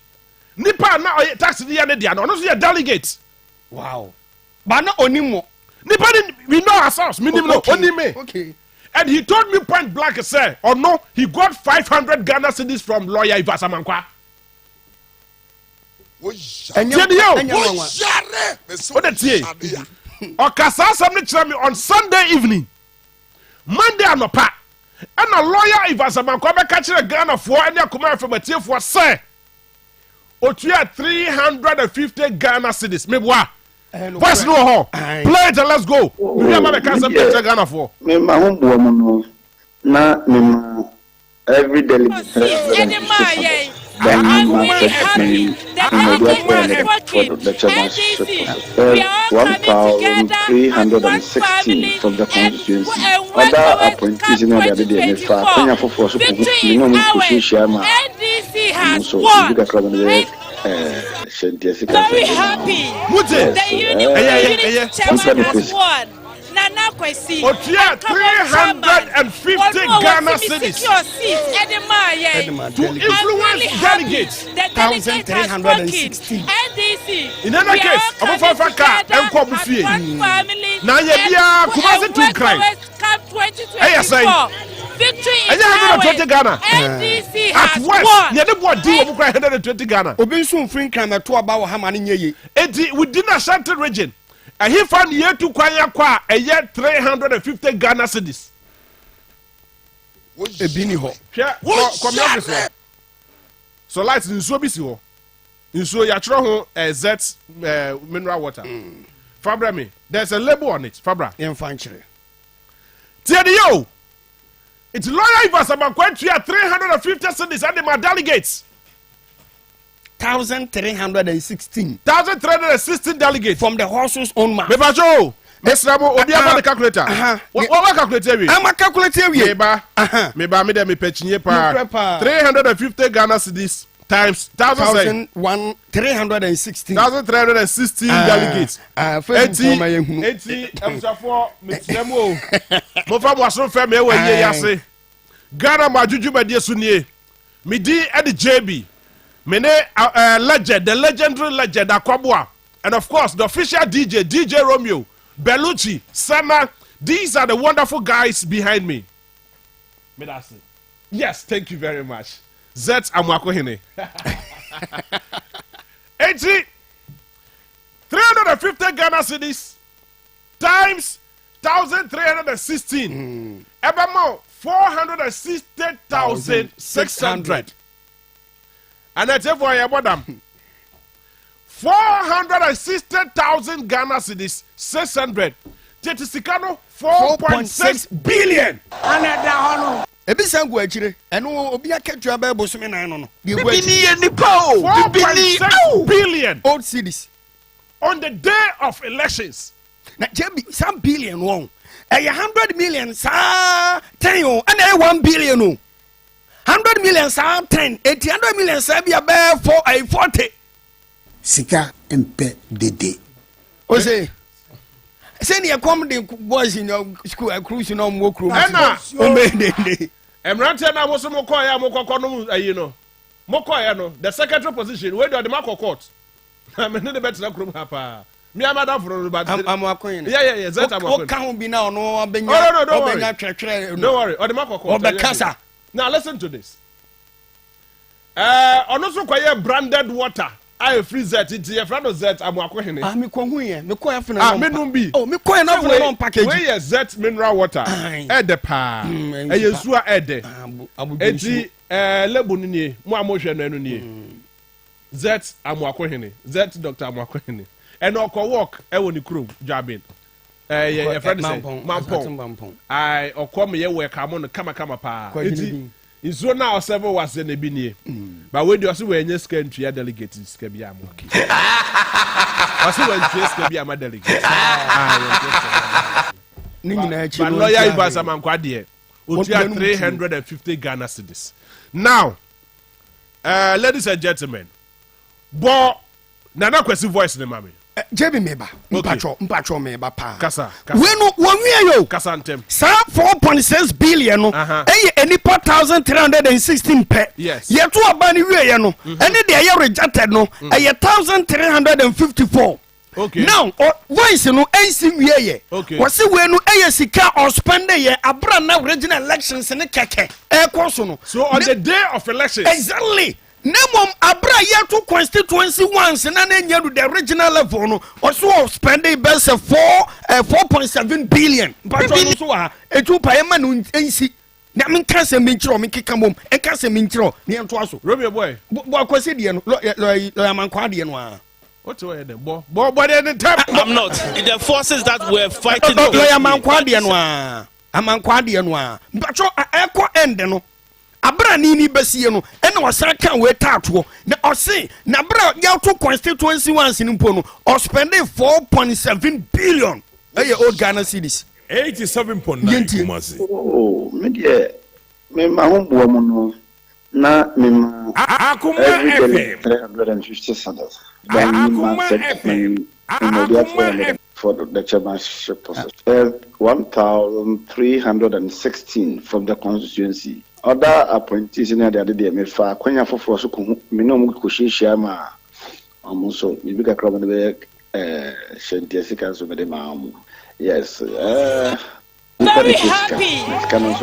Nipa na tax in ye ne dia no. No so ye delegate. Wow. But na onimo. Nipa we know ourselves. Minimum no onime. Okay. And he told me point blank say, "Oh no, he got 500 Ghana cedis from lawyer Ivasamankwa." Okasa asam ne kyerɛ me on Sunday evening. Monday anopa. And a lawyer Ivasamankwa bɛka kyerɛ Ghana for and Akoma afɛmatie for say otua 350 Ghana cedis. Meboa. Voice no ho. Play it and let's go. We am bɛka some kyerɛ Ghana for. Me ma ho bo mo no. Na me ma every delegate. Then we are happy. The delegate was working. NDC. 1,316 from the constituency. Other appointees in the other day, victory NDC has won. Very happy. The unit chairman has won. Nana Kwesi. Otia 350 Ghana cedis to influence delegates. The delegate has working. NDC. In any case, I'm for Faka and Kobufie. Now you be a Kumasi to cry. Victory is ours. Ghana. NDC has won. You never do 120 Ghana. Obinsun free crime to about how many years. Within Ashanti region. And he found year to kwaya kwa a year 350 Ghana cedis. A bini ho. So lights in so busy ho. In so yatro ho Z mineral water. Fabra me. There's a label on it. Fabra. Infantry. Yo. It's lawyer Ivasamankwa 350 cedis and my delegates. 1,316 delegates from the horse's own mouth. Bebajo, Mesramo, Obiaba the calculator. What calculator? I'm a calculator. Meba, me dem me pechinye pa. 350 Ghana cedis times 1,316. 1,316 delegates. 80. Emsafo Mesramo. Mo fa mo aso fe me we ye yase. Ghana ma juju ba die sunie. Me di e de JB. Mene legend, the legendary legend Akoma, and of course the official DJ Romeo, Bellucci, Sama. These are the wonderful guys behind me. Yes, thank you very much. Zet Amwakohine. 350 Ghana cedis times 1,316. Ebamo 460,600. And I tell you, madam, 460,000 Ghana cedis, 600. Tetisicano, 4.6 billion. Ebisangu echire eno obi aketu abebo so me nan no no. 4.6 billion old cedis on the day of elections. Na jebi some billion won. 100 million sa 10 o and 1 billion o. 100 million sa 10, 800 million sa be 40. Sika mpe dede. O say you come the boys in your school cruise no more crew. Ena o me dede. Emrante na mo so mo call ya mo kokko no ayi no. Mo call ya no the secretary position we do the mark court. I mean the better krum hapa. Me amada for but I'm akoyin. Yeah. Zet am akoyin. O ka ho bi na ono obenya. No, don't worry. Twetwere. Don't worry. O the mark court. Obekasa. Now listen to this. Ono so kwaye branded water. I free Zet it your friend Zet am akoyin. Me ko hu ye. Me ko ya fe na. Me no bi. Oh, me ko ya na fe na package. We ye Zet mineral water. De pa. Yesu a ede. Enti lebu ni nie. Mo amohwe no anu nie. Zet amoakohene. Zet Dr. Amoakohene. And oko work e woni krom Jabin. Your friend say Mampong. I Akoma ye work am no kama pa. Enti iso na oseve was na bi nie. But we do also we nya scan to delegate sika bi am. Also we nya sika bi am delegate. Ni nyina chi. But lawyer Ibasa Mankwa de. Otua 350 Ghana cedis. Now, ladies and gentlemen, but Nana Kwesi voice ne mami. Jebi meba. Mpacho meba pa. Kasa. Wenu wonwe yo. Kasa ntem. Sa 4.6 billion no. Eye enipa 1316 pe. Yes. Yeto aba ni wie no. Ene de ye rejected no. Eye 1354. Okay. Now, voice no ensi wie ye. Okay. Wase we no eye sika or spend ye abra na original elections ne keke. Koso no. So on the day of elections. Exactly. Nemom abra yeto constituency once na nya do the original level no. Also spend best 4.7 billion. But so etu pa ema no ensi. Na men kan se minchiro men keka mom. En kan se minchiro ne ento aso. Romeo boy. Boy kwese de no. Lo amankwa de no a. What you hear them? Boy, the time. I'm not. The forces that were fighting. Lawyer Mankwa de no a. Amankwa de no a. Mpacho ekọ end no. Abra ni besie no. Ena wasan kan we tato. Na ose na bra ya to constituency once ni mpo no. O spend 4.7 billion. Eye old Ghana cedis. 87.9 Kumasi. Oh, me ma hombo mo no. Na me ma Akoma FM 350 cedis. For the chairmanship process. 1,316 from the constituency. Other appointees in the other day, me fa kwanya for so me no mu kushishia ma amuso me bika crowd be scientific so me de ma yes very happy.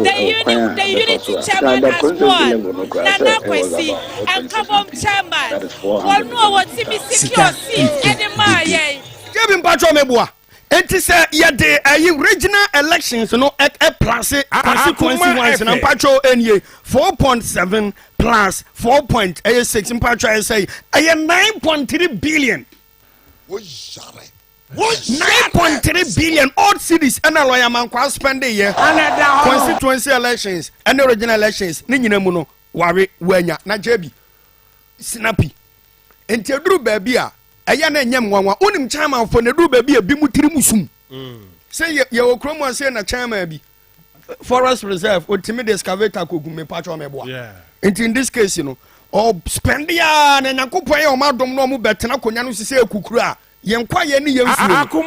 The unity chairman has won. Nana Kwesi and Kabom chairman. One more what see me secure seat. Any my Kevin Pacho Mebua. Enti say ye de regional elections no place constituency once na Pacho enye 4.7 plus 4.86 Pacho say 9.3 billion. 9.3 billion odd cities and a lawyer man kwa spend a year constituency elections and original elections ni nyina mu no ware wanya na jebi snappy enti eduru baabi a eya na nyam wanwa onim chairman for na eduru baabi a bi mutiri musum say ye okromo say na chairman bi forest reserve ultimate excavator kogume patcho mebo enti in this case you know or spend ya na nyankopon ye o madom no mu betena konya no sise ekukuru a yenkwa ye ni yemfuo ko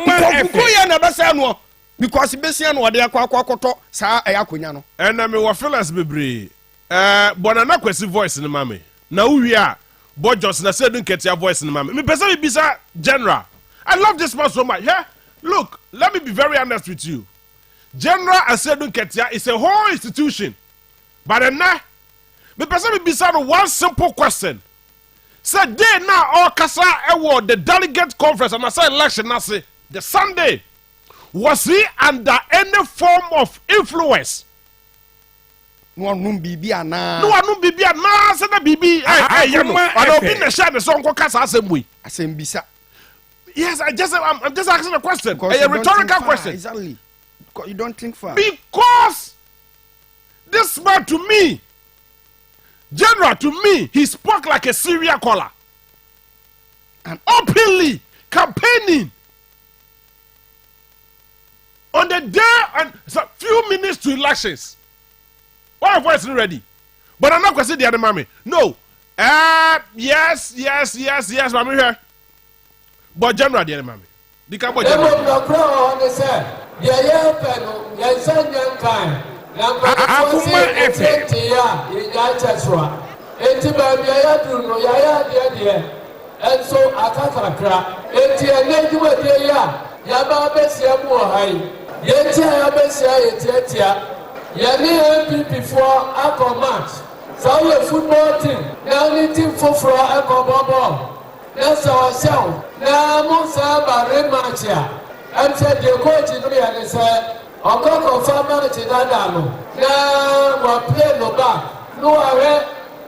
ye na besa no because besia no de akwakoto saa ayakonya no na me wo feelings bebre Bonana Kwesi voice ni mame na uwi a Bojos na say dun ketia voice ni mame me pesa be bisa general. I love this man so much. Yeah, look, let me be very honest with you. General Asedun Ketia is a whole institution, but now me pesa be bisa one simple question. Say they now all kasa award the delegate conference and I say election I say the Sunday, was he under any form of influence? No one bibi ana. No one bibi ana. Say na bibi. Hey, you know. I don't be the share the song ko kasa assembly. Asembisa. Yes, I'm just asking a question. A rhetorical question. Exactly. You don't think far. Because this man to me, general to me, he spoke like a serial caller. And openly campaigning. On the day and so few minutes to elections. Why voice not ready? But I'm not going to say the other mommy. No. Yes, mommy here. But general the other mommy. The cabo general. Akoma FM. Enti baby ya duru no ya de enso akakakra enti ene djuma de ya ba besia mu ohai yenti ya besia yetiatia ya ni MPP for Akoma so we football team na ni team for Akoma na so show na mo sa ba rematch ya am say the coach no ya ne say okoko farmer ti dada no na wa play no back no are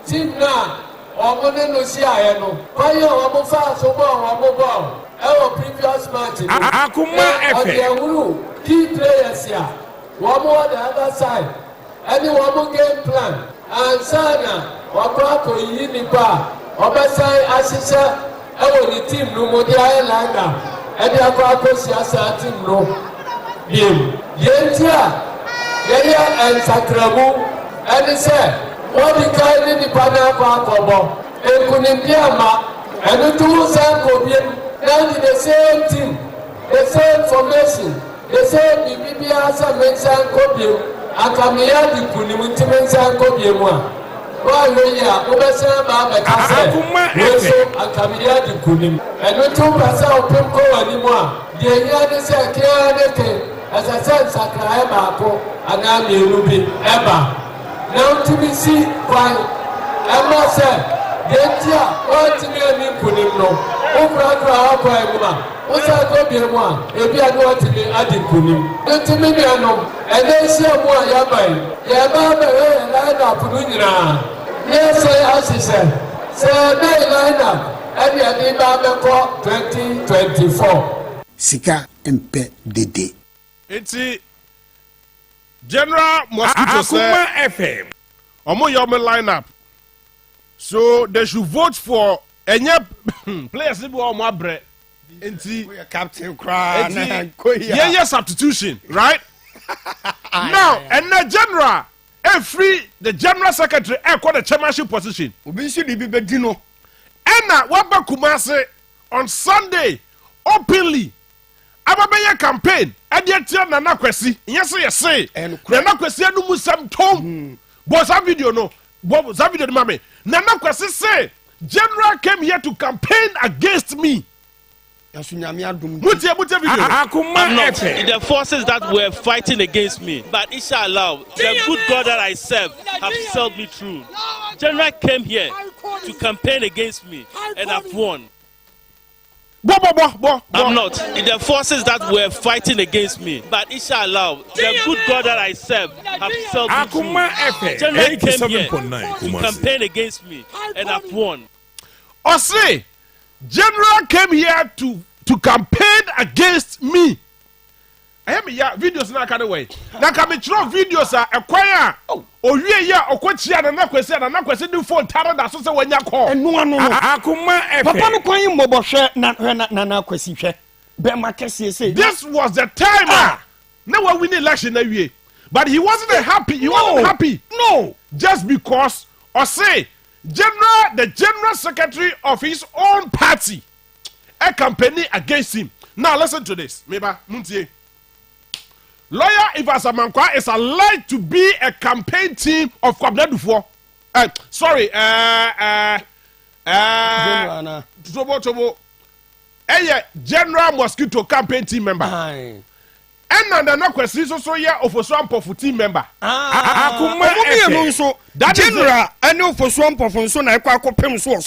team na ọmọdé ló ṣí ààyè nù báyọ̀ ọmọ fáṣọ bọ̀ ọmọ bọ̀ ẹ wọ previous match ni ọ̀dẹ̀ ẹ̀wúrú key players yà wọ́n mú on the other side ẹni wọ́n mú game plan ansana ọ̀pọ̀ àkọ́ yìí nípa ọ̀bẹ́sẹ̀ àṣìṣe ẹ wọ ní team nù mo di ayé lànà ẹni akọ́ àkọ́sí àṣà team nù bíi yẹn tí a yẹ yẹ ẹ̀nsàkìrẹ̀mú ẹni sẹ́. Wọ́n di ká ní nípa náà kọ́ àkọ́bọ̀ èkúnìbí àmà ẹni tó ń sẹ́ kò bí náà ní the same team the same formation the same bíbí àṣà mi ń sẹ́ kó bí àkàmìyá di kùnìmù tí mi ń sẹ́ kó bí mu à wọ́n á lóye à wọ́n bẹ́ sẹ́ máa bẹ̀ ká sẹ́ wọ́n so àkàmìyá di kùnìmù ẹni tó ń pàṣẹ òpin kó wà ní mu à di èyí ẹni sẹ́ kí ẹ ní ké ẹsẹ̀ sẹ́ nsàkàrà ẹ̀ baako àná mìíràn bí ẹ̀ bá. Now to be see by Emma said, Gentia, what to me and me put him no. Over our Emma, what's I go be one? If I know what to be added to him. Don't to me, I know. And then see a boy, Yabai. Yababa, line up, Punina. Yes, as he said. Say, they line up. And you need Baba for 2024. Sika mpe dede. It's General Mosquito Akoma FM. Omo Yomi lineup. So they should vote for any players who are more bread. Captain Cry. Yeah, substitution, right? Now, and the general, the general secretary, the chairmanship position. And now, Waba Kumase on Sunday, openly. Ababaya campaign adiatia nana kwesi yes nana kwesi anu musam tom but that video no that video mame nana kwesi say general came here to campaign against me Akoma the forces that were fighting against me, but inshallah the good God that I serve have served me through. General came here to campaign against me and I've won. I'm not. The forces that were fighting against me, but inshallah, the good God that I serve have served me through. General came here to campaign against me, and I've won. Or say, General came here to campaign against me. I have videos na kind of way. Na kami throw videos a choir. Owie ya okwachia na kwesi do phone tara da so se wanya call. Akoma papa no kwan mbobhwe na kwesi hwe. Be makese say. This was the time na we win election na wie. But he wasn't happy. He wasn't happy. No. Just because or say the general secretary of his own party a campaign against him. Now listen to this. Meba muntie. Lawyer Ivasa Mankwa is alleged to be a campaign team of Kwabena Dufo. Sorry, Tobo. General Mosquito campaign team member. And the question so yeah of a swamp of team member. That general and no for swamp of so na so.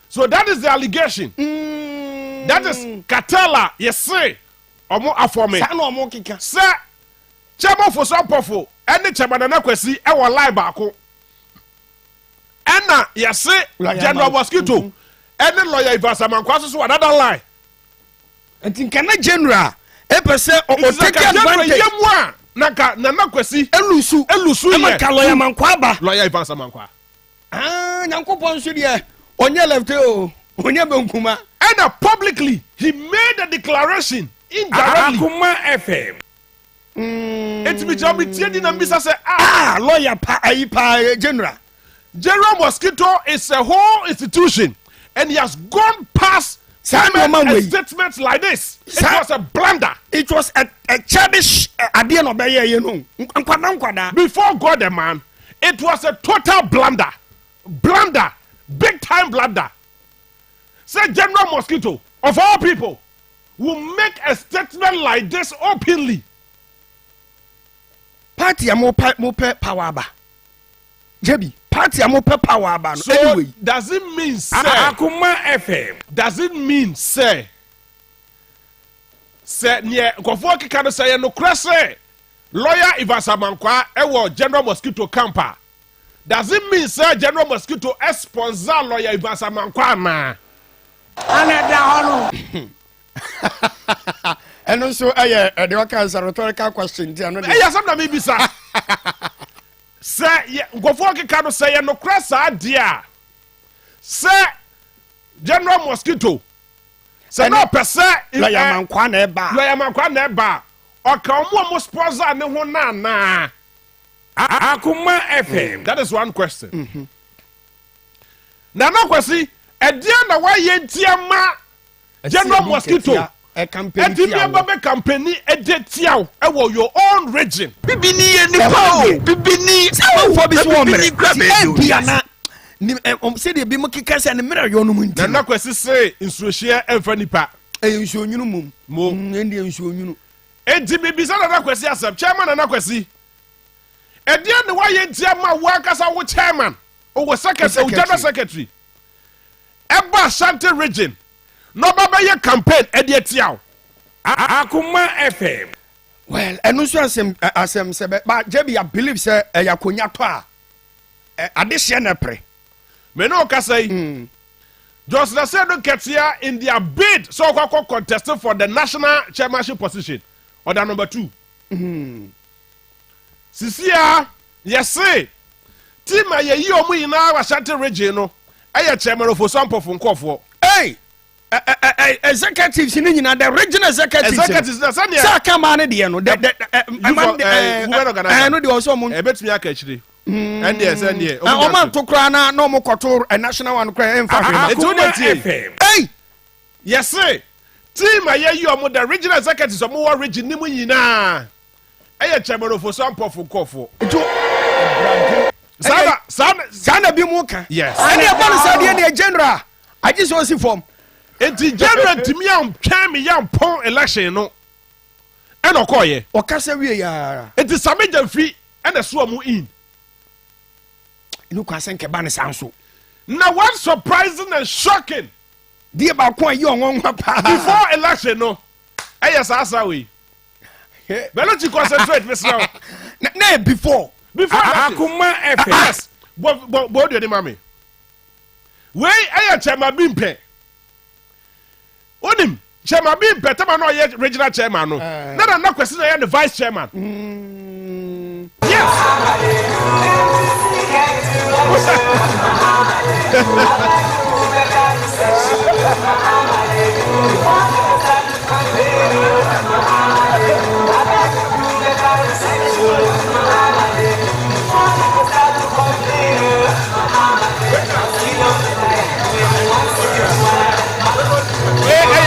So that is the allegation. That is Katela, yes sir. Omo afome sir chairman for some powerful any chairman na kwesi e wo line baako ena yes general Mosquito any lawyer Ivasa Mankwa so another line enti kana general e pese o take advantage yemwa na kwesi elusu e ka lawyer Mankwa ba lawyer Ivasa Mankwa nyankopon so de onye left o onye benkuma and publicly he made a declaration indirectly. Akoma FM. It be job it na mbisa say lawyer pa general Mosquito is a whole institution and he has gone past a statement like this. It was a blunder. It was a childish idea no be you know. Before God the man, it was a total blunder. Blunder. Big time blunder. Say General Mosquito, of all people, will make a statement like this openly. Party mo power ba. JB, party mo power ba. So anyway, does it mean say Akoma FM? Does it mean say nye kofo kika no say no krese lawyer Ivasamankwa ewo General Mosquito camper? Does it mean say General Mosquito sponsor lawyer Ivasamankwa na? And also the workers rhetorical question dia no. Yes, am na me bisa. Say kofo kika no say no krese dia. Say General Mosquito say no person lawyer Mankwa na eba. Lawyer Mankwa na eba. Oka omo sponsor ne ho na. Akoma FM. That is one question. Now, no question. Na wa ye ntiama General Mosquito a campaign company edetiaw ewo your own region. Bibini enipa bibini for this woman. Biana say dey be mo kika say na mirror yo no mu nti. Na question say insuohia emfa nipa. Insuonyunu mum. Ndi insuonyunu. Enti bibisa na question asem chairman na question. Edian na wa ye ntiama wa kasa wo chairman. O wo secretary, general secretary. Eba Ashanti region. No baba ye campaign ediatiaw. Akoma FM. Well, enu so asem sebe but JB I believe say yakonya to a adehye na pre. Me no ka say. Just na say do ketia in their bid so kwakọ contesting for the national chairmanship position or the number 2. Sisia yes team aye yi omu ina Ashanti region no aye chairman of Osampo Nkofo. Hey, executives ni nyina the regional executives na sanya sa kama ne de no no de oso mu ebetumi aka akire ende o man to kra na no mo koto a national one kra emfa hey yes team aye yi omu the regional executives omu war region ni mu nyina aye chairman of Osampo Nkofo sana bi mu ka yes and e bon say de general I just want to see form. Enti general timi am twan me yam pon election no. E no koye. O ka se wie ya. Enti sameja fi e na so mu in. Inu kwa senke ba ne sanso. Now what's surprising and shocking? Die ba ko ayi onwon pa. Before election no. E yes asa we. Belo chi concentrate me now. Na before Akoma FM. Yes. Bo do ni mami. We aye chairman bimpe. Onim chairman bimpe tama no ye regional chairman no. Na question na the vice chairman. Yes.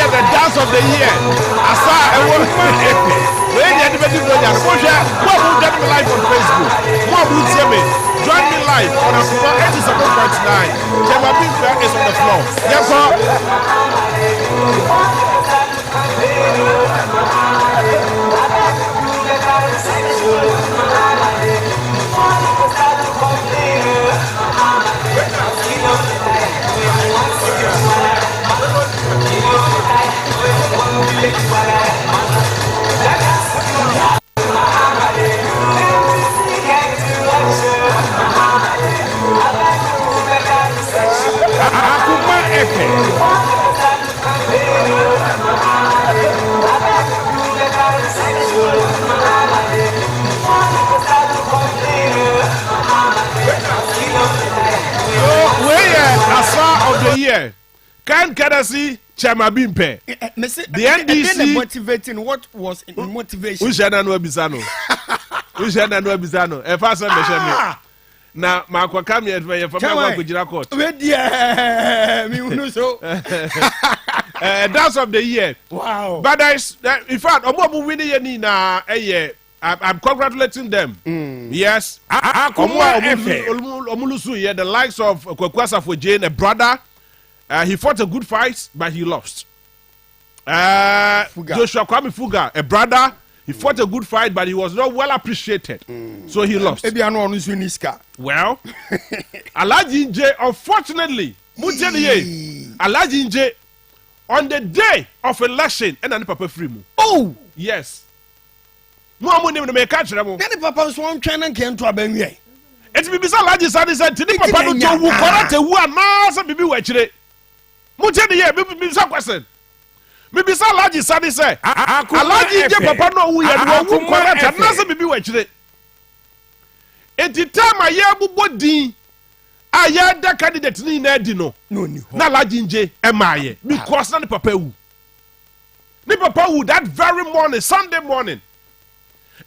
The dance of the year. Asa ewo we dey anybody know that. Go share. Go get me live on Facebook. Go see me. Join me live on Akoma 87.9. Jema Bimpe is on the floor. Yes sir. Akoma FM. Of the year, can see Chama Bimpe. The NDC motivating. What was motivation? Ushana no Bizano. Ushana no Bizano. A fast mission. Now, Marco come here for my Kujira court. Me so. Dance of the year. Wow. But in fact, omo winning ye na I'm congratulating them. Yes. Omulusu here, the likes of Kwakwasa for Jane, a brother. He fought a good fight, but he lost. Joshua Kwame Fuga, a brother. He fought a good fight, but he was not well appreciated. So he lost. Well, Alaji Nje, unfortunately, Alaji Nje, on the day of election, and then Papa Free. Oh! Yes. No one name to make catch them. Then Papa Swan China came to a benway. It's me, Alaji Sadi said, Tini Papa no to correct a one, Nasa Bibi Wachre. Mutani, Bibi Saquasen. Maybe Alaji Sadi said, Alaji Nje Papa no we had one correct and Nasa Bibi Wachre. At the time I hear Budi, I heard that candidate ni Nedino. No, na Alaji Nje, Emaye, because not the Papa who. The Papa who that very morning, Sunday morning.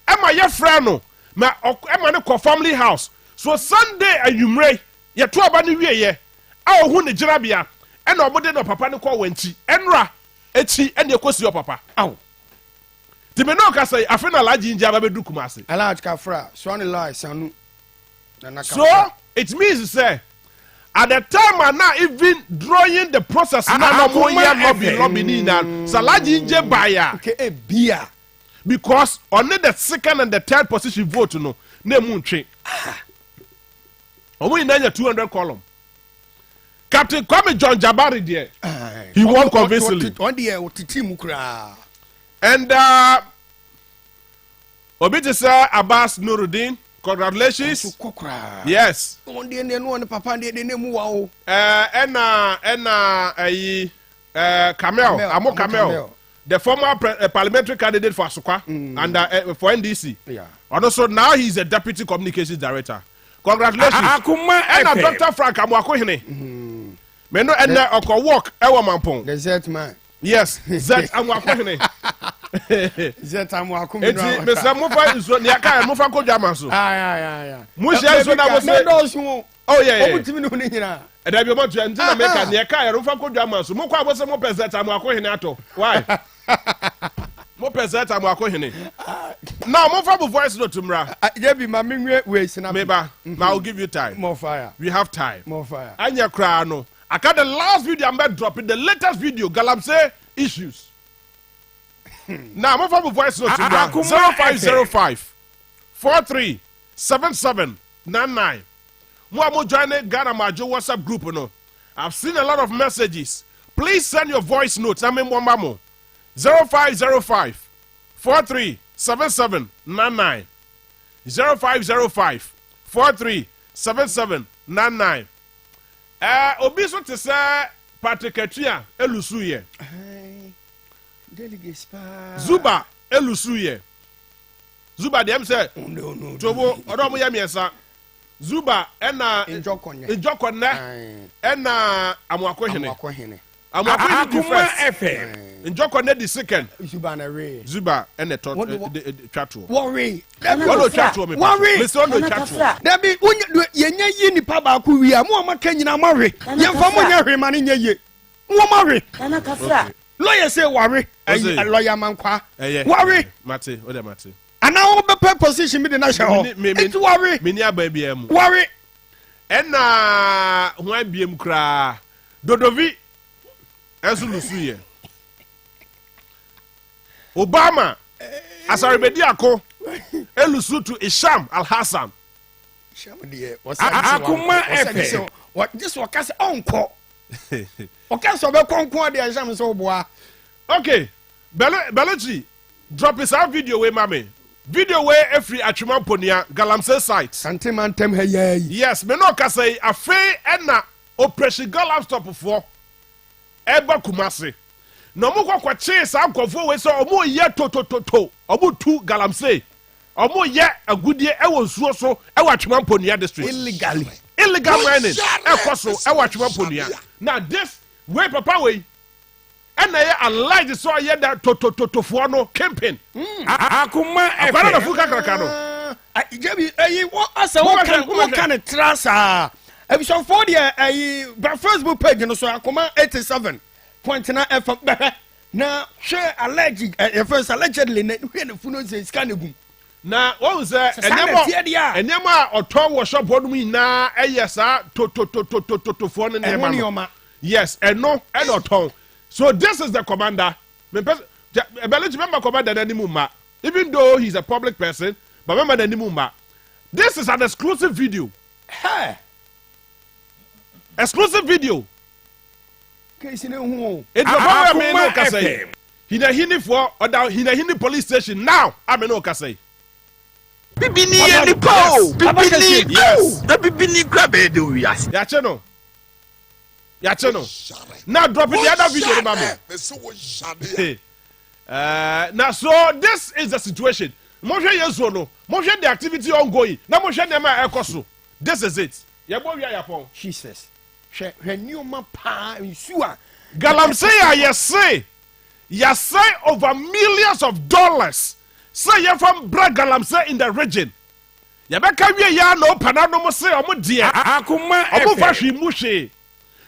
Emma ye frano ma Emma ne ko family house so Sunday ayumre ye to aba ne wie ye a ohu ne girabia e na obode no papa ne ko wanti enra echi ene ekosi your papa aw ti me no ka say afi na Alaji Nje aba bedu Kumasi Alaji ka fra so ne lie sanu so it means to say at the time and now even drawing the process na no mo ye lobby ni na Alaji Nje baya okay bia because only the second and the third position vote no na mu ntwe omo ina nya 200 column Captain Kwame John Jabari there he won convincingly on the team kra and Obitisa Abbas Nuruddin congratulations yes on the no papa the name wa o Kamel Amo Kamel the former parliamentary candidate for Asukwa and for NDC. Yeah. And also now he's a deputy communications director. Congratulations. Akoma and Dr. Frank Amwakohene. Me no and oko work ewo mampon. The Z man. Yes, Z Amwakohene. Z Amwakohene. Eti Mr. Mufa nso ne aka Mufa ko dwama so. Ah. Mu share so na mo say. Oh yeah. Obutimi no ni nyina. E da bi mo to ntina make ne aka Mufa ko dwama so. Mo kwa bo se mo president Amwakohene ato. Why? Mo present am akohene now mo fa voice note mra je bi ma menwe we sina meba now I'll give you time more fire we have time more fire anya kra no aka the last video I'm dropping the latest video Galamsey issues now mo fa voice note mra 0505 437799 mo join Ghana Majo WhatsApp group no I've seen a lot of messages please send your voice notes na me mo 0505 437799 0505 437799 obi so te say Patrick Etia elusu ye delegates pa Zuba elusu ye Zuba dem say no tobo odo mo yamiesa Zuba ena Njokone ena Amwakohene Akoma FM. Njokone the second. Zuba na re. Zuba and the chatwo. Worry. What chatwo me? Worry. Me so no chatwo. There be yenye yi nipa ba ku wi a mo amaka nyina mare. Yemfa mo nya hwe ma ne nya ye. Mo mare. Nana kafra. Lawyer say worry. Lawyer man kwa. Worry. Mate, o de mate. Ana wo be position me de na hwe ho. It worry. Me ni aba bia mu. Worry. Ena ho abiem kra. Dodovi Esulusuye Obama Asaribedi Ako Elusu to Isham Al-Hassan Akoma FM what this wakase onko okase obe konko de Isham so boa okay Belechi drop his video we mame video we every Atwima Ponia Galamsey site Santimantem hey yes me no ka say afei na operation Galam stop for Eba Kumasi. No mo kwa chase ankofo we so omo ye to omo tu Galamsey. Omo ye agudie e wo nsuo so e wa Atwima Ponia district. Illegal mining. E koso e wa Atwima Ponia. Now this way papa we na ye allied so ye da to fo no campaign. Akoma Akwana na fuka kraka no. Jebi what asa what can trasa. Episode 4 there Facebook page no so Akoma 87 point na FM na share allegedly na funo say scan egum na what was enema oton wo shop hodum ina eyesa to fo ne ma yes eno oton so this is the commander remember commander Nanimu ma even though he's a public person but remember Nanimu ma this is an exclusive video exclusive video case ne hu it's about me no kasai hina for or hina police station now I me no kasai Bibini ni po. Bibini. Yes. The bibini grab it do yes. Ya cheno. Now drop the other video mama. Now so this is the situation. Moshe yeso no. Moshe the activity ongoing. Na moshe dem a ekoso. This is it. Ya bo wia ya pon. Jesus. She nneoma pa nsuwa. Galamsey ya say over millions of dollars. Say you from Bragalamse in the region. You be come here no panano mo say omo die. Akoma omo fashi mushe.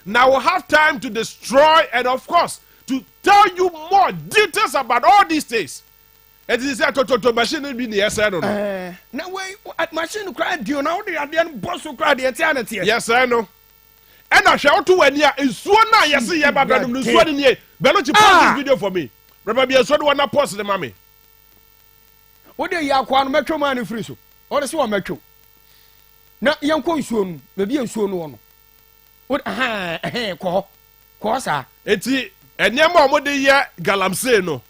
Now we'll have time to destroy and of course to tell you more details about all these things. It is a to machine be near side no. Now way at machine cry dio now the adian boss cry the eternity. Yes I know. And I shall to when ya insuo na yes ye ba bedum no insuo ni e. Belo chi post this video for me. Remember be insuo one post the mommy. What dey ya kwa no metwo man free so o de se wa metwo na yanko nsuo nu be bi nsuo nu no what ko sa eti enema o de ye galamsey no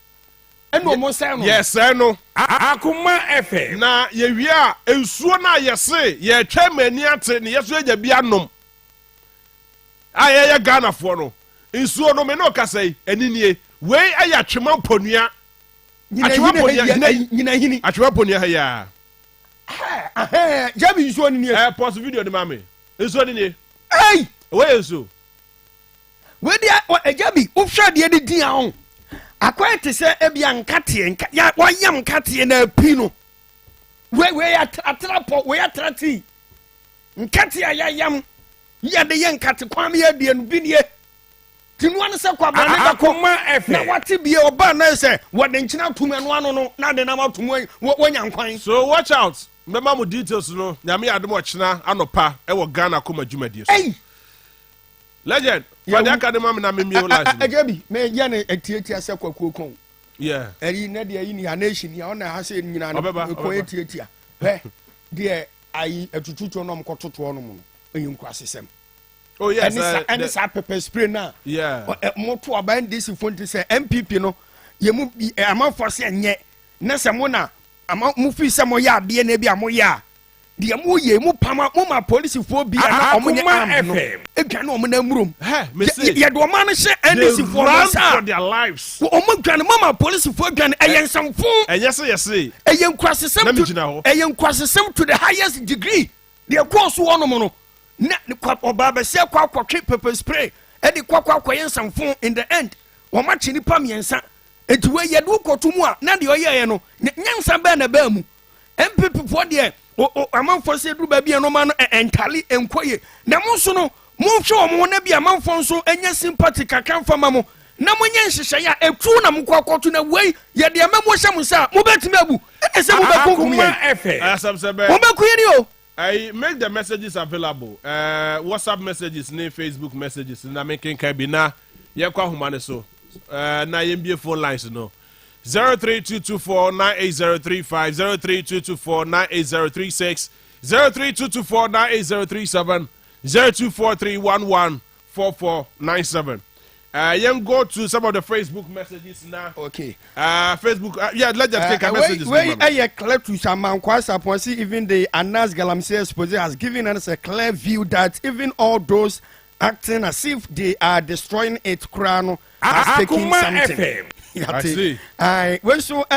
eno mo say no yes no Akoma FM na ye wi a nsuo na ye se ye twa mani ate ne yeso agya bi anom aye Ghana fo no nsuo no me no kasai eninie we aya twema ponua nyina hini atwa ponia ya jabi nsuo ni post video de mame nsuo ni hey we so we dia jabi wo hwa de de din ahon akwete se ebia nkate ya wayam nkate na pi no we atrapo we atrati nkate ayayam ya de ye nkate kwame ya de no binie tinuan se kwa ba na Akoma FM na wate bie oba na se wode nkyina tum eno ano no na de na matum wonya nkwan so watch out remember more details no nyame adom ochina anopa e wo Ghana Akoma dwumadie so hey legend for the academy na me life ajabi me ya na etietia se kwakuokon yeah eri na de yi ni nation ya ona ha se nyina na ko etietia he de ayi etututu no mkototo no mu eyin kwasesem. Oh yes, and it's a pepper spray now. Yeah. Moto aban this phone to say MPP no. Ye mu amount for say nye. Na se mo na amount mu fi se mo ya de na bia mo ya. De mo ye mu pama mo ma police fo bia na omo nye am no. Edwa na omo na murum. Ye do man she NDC for for their lives. Omo dwa na mama police fo dwa na eyensamfo. Yes. Eyenkwasesem to the highest degree. De course one no. Na oba be se kwa pepper spray e di kwa yensamfo in the end wo ma chi nipa miensa etuwe ye du kotumu a na de oyeye no nyansa ba na ba mu MPP fo de amanfo se du ba bia no ma no entali enkoye na mo so no mo hwe mo na bia amanfo so enya sympathy kakran fama mo na mo nya nhyehyɛ ya etu na mo kwakoto na wei ye de amamo hye mo sa mo betimi abu e se mo be kunkum ye mo be kuyeri o. I make the messages available. WhatsApp messages, Facebook messages. Na making kabina. Ye kwa humane so. Na yembie phone lines no. 032249835, 032249836, 032249837, 0243114497. Go to some of the Facebook messages now. Okay. Facebook. Let's just take a message. Clear to Shaman Kwasa, even the Anas Galamsey expose has given us a clear view that even all those acting as if they are destroying it, Krano, are taking something. I see. When so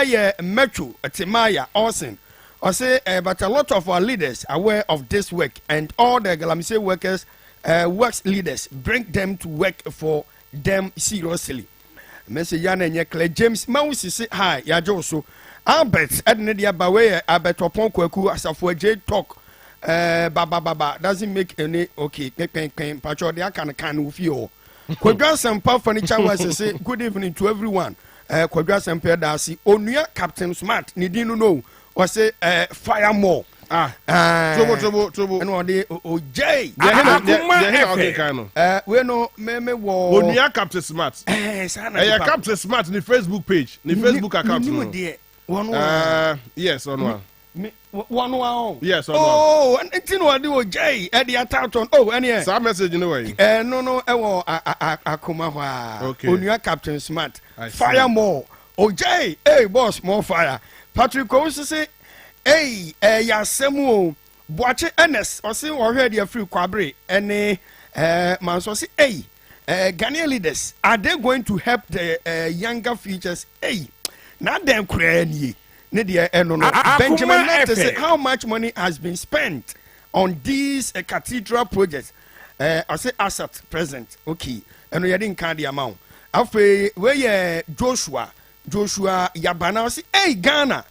Metro, Timaya, Austin, I say, but a lot of our leaders are aware of this work, and all the Galamsey workers, works leaders, bring them to work for them seriously. Message Yana Nyekle James Mausi say hi, Yajo so Albert Ednedia Bawe, Albert Opon Kweku Asafo J talk. Baba doesn't make any okay, Pacho, they can with you. Kwadwa Sempa Furniture was say good evening to everyone. Kwadwa Sempa Dasi Onua Captain Smart ni dinu no or say fire more. Trouble. And one day J. Okay, Kano. We no me wo. Onua Captain Smart. Captain Smart ni Facebook page, ni Facebook account. Yes, on one. One. Yes, on one. Oh, and it's in what do J. Eddie Atarton. Oh, any. Some message in the way. No, Akoma. Okay. Onua Captain Smart. Fire more. Oh, J. Hey, boss, more fire. Patrick also say. Hey, Yasemu, Boache Ernest, or say already a free quabre, and man, so say, hey, Ghanaian leaders, are they going to help the younger futures? Hey, not them cranny. Nidia no. Benjamin Nate say how much money has been spent on these cathedral projects? I say asset present, okay, and we didn't count the amount. After where Joshua Yabana say, hey, Ghana.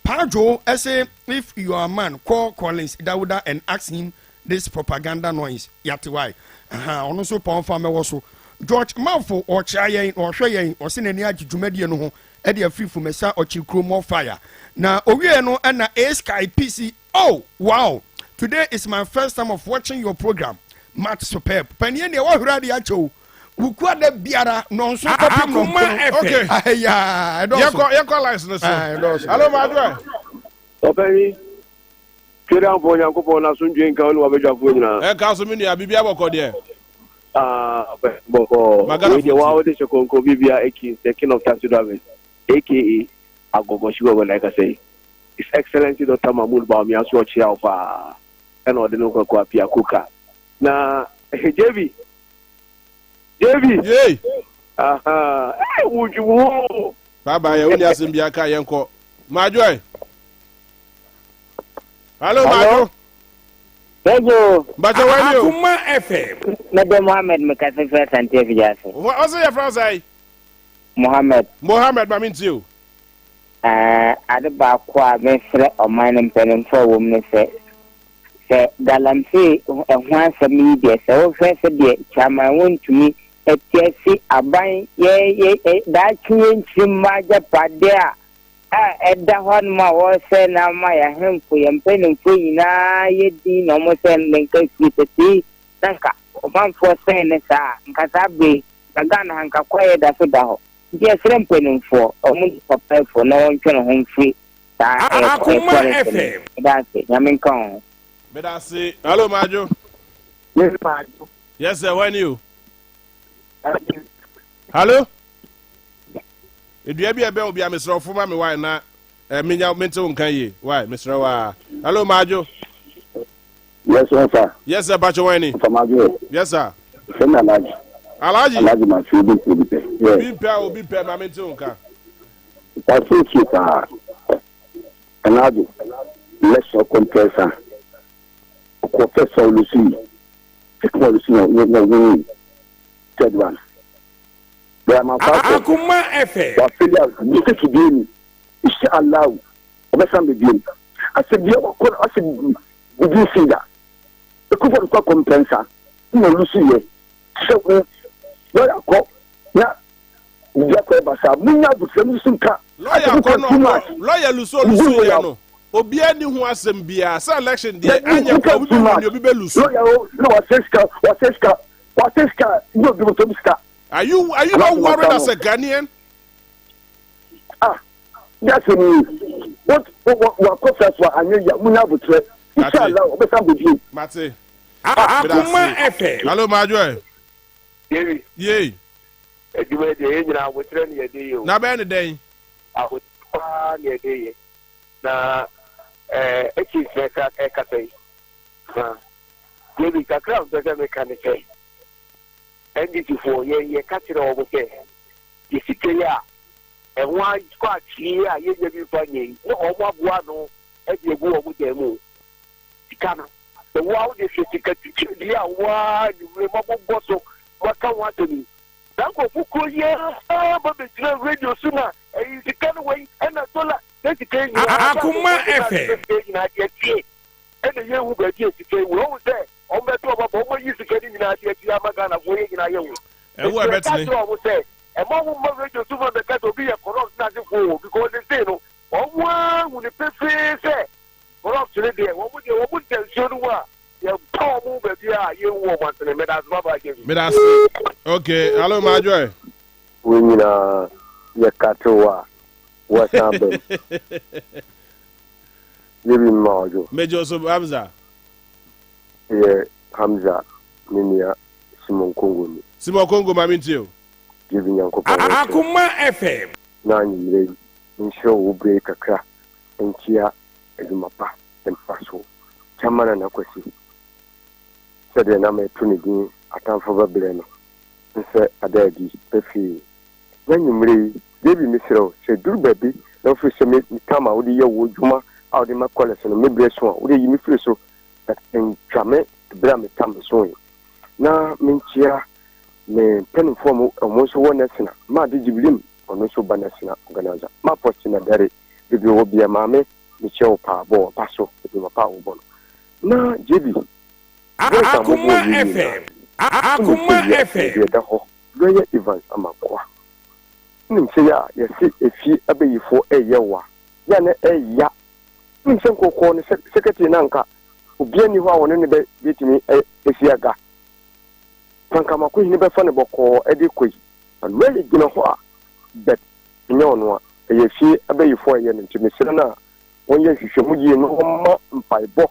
Pajo, I say, if you are a man, call Collins Dawuda and ask him this propaganda noise. Yati why? Also, Paul Farmer also. George Malfo or Chayen or Shayen or Sinania Jumedian ho, Eddie free from Mesa or Chikro more fire. Now, Oriano and a Sky PC. Oh, wow. Today is my first time of watching your program. Match superb. Penny, what radio? Ukwade biara non so copy no okay yeah you call license hello my boy Operi kira bo Yankopon na sunje nka onu abejafo nyina ka so mini abibia boko de boko we dey wa ode chekonko bibia eki the king of taxi drivers aka agogo shigo like I say His Excellency Dr. Mahmoud Bawumia aso chia ofa and ode no kwa apia kuka na JB Yay! Hey, would you? Baba, you only ask him Biaka Yanko. Majoy. Hello, Majo. Thank you. But when you? Akoma FM. Madam Mohammed Mekasi first and TV Jasi. What's your friend say? Mohammed, I mean to you. Adabakwa, Mestre, or mine and pen for women say. Galamsey, once a media, so first a day, Chama won to me. Etiesi aban ye da chinchi maja padea edda hon ma wo se na ma ya hemfu ye mpenimfu ina ye di no mo se nka kwiteti tanka o man fo se ne sa nka sabe daga hanka kwaye da so da ho je sere mpenimfu o mu papa fo no ntwe no homfi ta Akoma FM da se nyamin kan beda se hello Majo. Yes Majo. Yes sir, when you hello edua bia be obi a mesro fuma me why na menya mente wonkan ye why mesro wa hello Majo. Yes sir. Yes sir, Bacho Wani. Majo. Yes sir. Send Alaji ma fi bi yes obi pe ma mente wonkan Pasu kita Alaji let's compressor Professor Lucy technology no third one. Akoma FM. What failure? You take again. Inshallah. Obesan begin. I said, you I said, we didn't see that. The cover of compensa. You know, Lucy. So, where I go? Yeah. You are going to say, "Mina busemu sunka." Lawyer Luso no. Obi ani ho asem bia. Sa election dey anya ko obi be Luso. Lawyer, no, what is no give to Mr. Are you not worried as a Ghanaian? That's me. What process wa anya ya munya butre. Inshallah, obesan begin. Mate. Akoma FM. Hello, Majo. Yay. Edward dey nyina butre ne dey yo. Na be ne den. Ahotwa ne dey. Na eki feka ekasai. Na. Debi kakra o me kan say. NDC for ye catcher over there. The city, and one squad here, you may be funny. No, or one, and you go with them. The world is a ticket to the one, you remember Bosso, what can want to me. Danko Fuku, yeah, but the radio sooner, and you can away, and I told her, that's the case. Akoma FM. And the young who got here to say, we're always there. who are better? And one woman radio to the cat will be a corrupt nothing for because they say no. One would the say corrupt today. What would tell you? You power move you woman to the Medas Baba. Medas. Okay, hello, my joy. We need a Yakatoa. What's happening? Give him Marjo. Major Hamza. Yeah, Hamza, Minia, Simon Congo. Simon Congo, my too. Giving Uncle Akoma FM. Nine lady, and show will break a crack and cheer as my pa and passo. Chaman and Aquasi. Said the name of Trinity, a town for Babilano. And said a daddy, Pefi. When you marry, baby Missro, said, do baby, no fish me come out the year wood Juma, out in my college and maybe a swan, would you feel so that in Trame, the Bram come sewing. Now, Minchia. Me penny form almost one nesina. Ma did you believe on also banasina organizer? Ma postina dairy, if you will be a mammy, Michel Pabo, Paso, if you are power bon. Na, JB. Akoma FM. Akoma FM. The whole very events Amakwa. Say, you see, if you obey for a yawa. Yana a ya. Minsanko corner secretary Nanka, who be anyone on any bed getting me a siaga. Pankama kwe ni befa ne boko edi kwe and really gina ho bet nyo no e ye fi abayifo ye no ntimi sire na won ye hwehwemu yi no ma mpaibɔ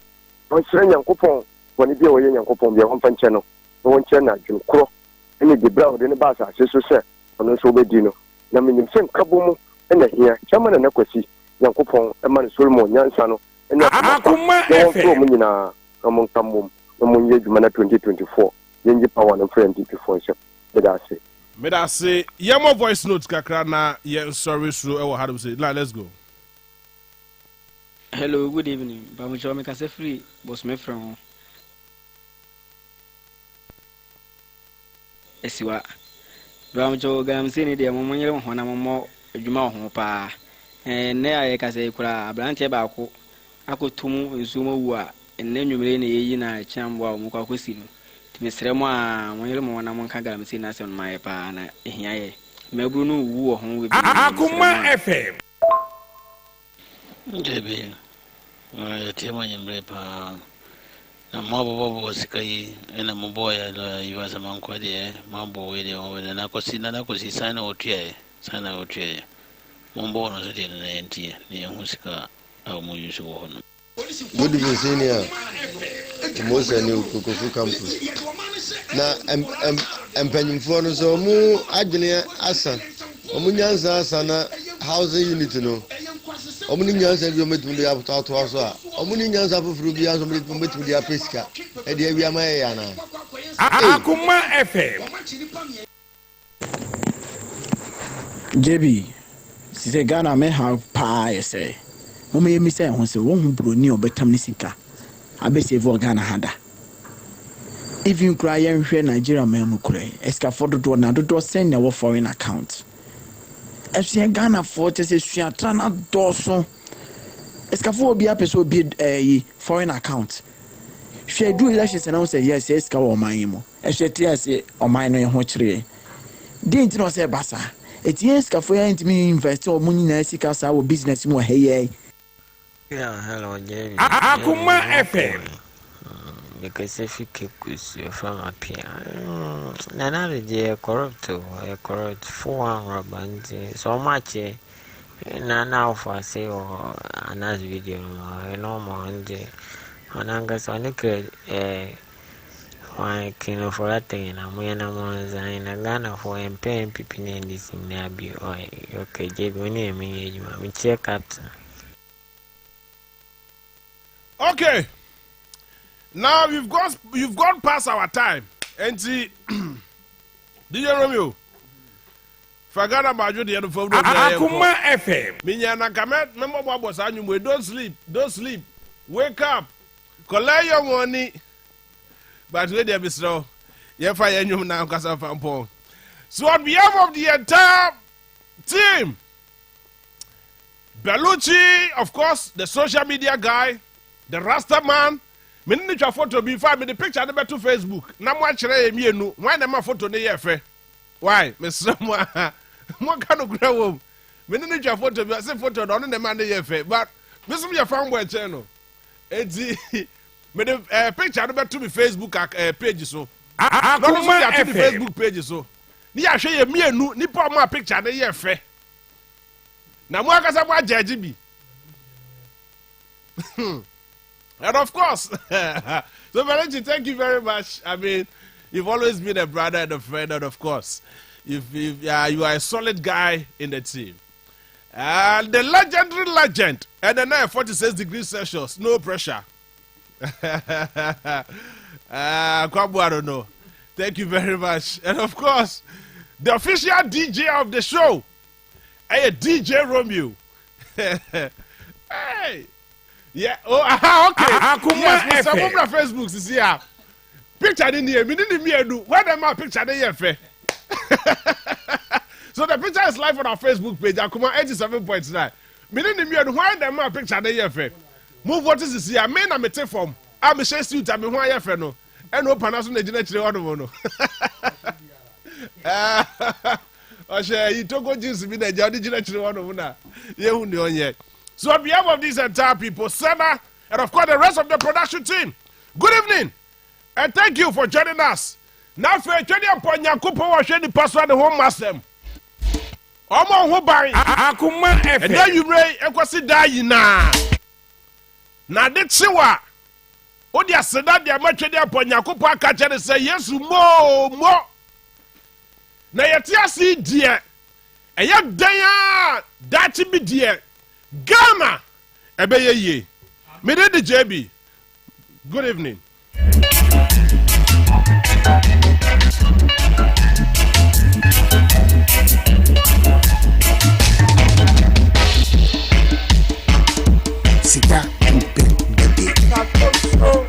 won sire nyankopɔn woni bia wo ye nyankopɔn bia won fa nche no won nche na dwun kro ene de bra de ne ba sa so sɛ ono so obedi no na menim sɛ nkabo mu ena hia chama na nakwasi nyankopɔn e ma ne Solomon nyansa no ena Akoma FM mu nyina na mon kamom na mon ye dwuma na 2024 yenji power no friend before so Meda say yemo voice note kakra na ye sorry so e wo hard say let's go. Hello, good evening. Bamucho me kase free boss me from Esiwa. Bamucho gam say ni de mo nyere ho na mo adwuma ho pa. Ne aye kase kura abrante ba ko akotum nsumo wu a enne nwumere na yeyi na chambo a mo kwa kosi no. Mr. Moa, when you're more than one can see us on my pa, here. Mebruno woo home with Akoma FM. JB, Timon and Brepa. A mob was Sky and a moboy, you was among Quadia, Mambo video, and I could see sign out here, sign out here. Mombo was in the NT, near Huska, our usual. Good evening, senior. Most new Kukufu campus. Na empanyimfo no so mu agene asa omunyansa asa na housing unit no omuni nyansa bi ometum de ato aso a omuni nyansa foforo bi aso ometum de apeska e de awia ma ya na Akoma FM JB si Ghana me ha pa yese mo me mi say ho se wo hu broni obetam ni sika abese vo Ghana hada. Even cry and share Nigeria memu kure escafo do na do send na foreign account FC Ghana for te se sua trana doso escafo obi apeso bi foreign account share do elections and say yes esca o man mo e share tie say o man no ho kire din ti no say basa etie escafo ya ntimi invest o munyi na sika sa wo business mo heye. Yeah, hello Jerry. Akoma FM. Because if you keep from up here, none of the corrupt 400 bands so much. Now for say or another video, no more on the Anangas on the good. Why can for that thing? I'm in a Ghana for paying people in this in Nabi. Okay, Jade, when you mean you check out. Okay. Now you've gone past our time. And see, DJ Romeo. Forget about you the end of Akoma FM. Minya Nakamet, remember what was on you? Don't sleep. Wake up. Collect your money. But wait there, Mr. You fire you now, Casafampo. So on behalf of the entire team, Bellucci, of course, the social media guy, the Rasta man. Me need your photo be fine. Me the picture never to Facebook. Na mo chere emi enu. Why na my photo ne ye fe? Why? Mr. Mo kanu kura wo. Me ne twa photo bi say photo no ne man dey fe but me some your fan boy channel. Enti me the picture no beto me Facebook page so. Akoma Facebook page so. Ni ya hwe ye mienu nipa mo picture ne ye fe. Na mo akasa mo judge bi. And of course, so Valencia, thank you very much. I mean, you've always been a brother and a friend, and of course, you are a solid guy in the team. And the legendary legend, and the night 46 degrees Celsius, no pressure. I don't know. Thank you very much. And of course, the official DJ of the show, DJ Romeo. Hey. Yeah. Oh, okay. Yes, Mr. Mumra Facebook is here. Picture in here. Me didn't me do. Where them my picture they here fe? So the picture is live on our Facebook page. Akoma 87.9. Me didn't me do. Where them my picture they here fe? Move what is this here? Me na me take from. I me share suit. I me who here fe no. And no panaso na jina chire wano no. Oshe, you took jeans me na jina chire wano na. Ye hu ni onye. So on behalf of these entire people, Senna, and of course the rest of the production team, good evening, and thank you for joining us. Now for a training upon Yakupo was the password the home master. Omo who buy Akoma F. And then you may equasi die na. Na de chiwa. O dia seda dia ma training upon Yakupo aka and say yes mo. Na yetia si die. Eya dan dati bi die. Ghana, ebeye ye. Me de JB. Good evening.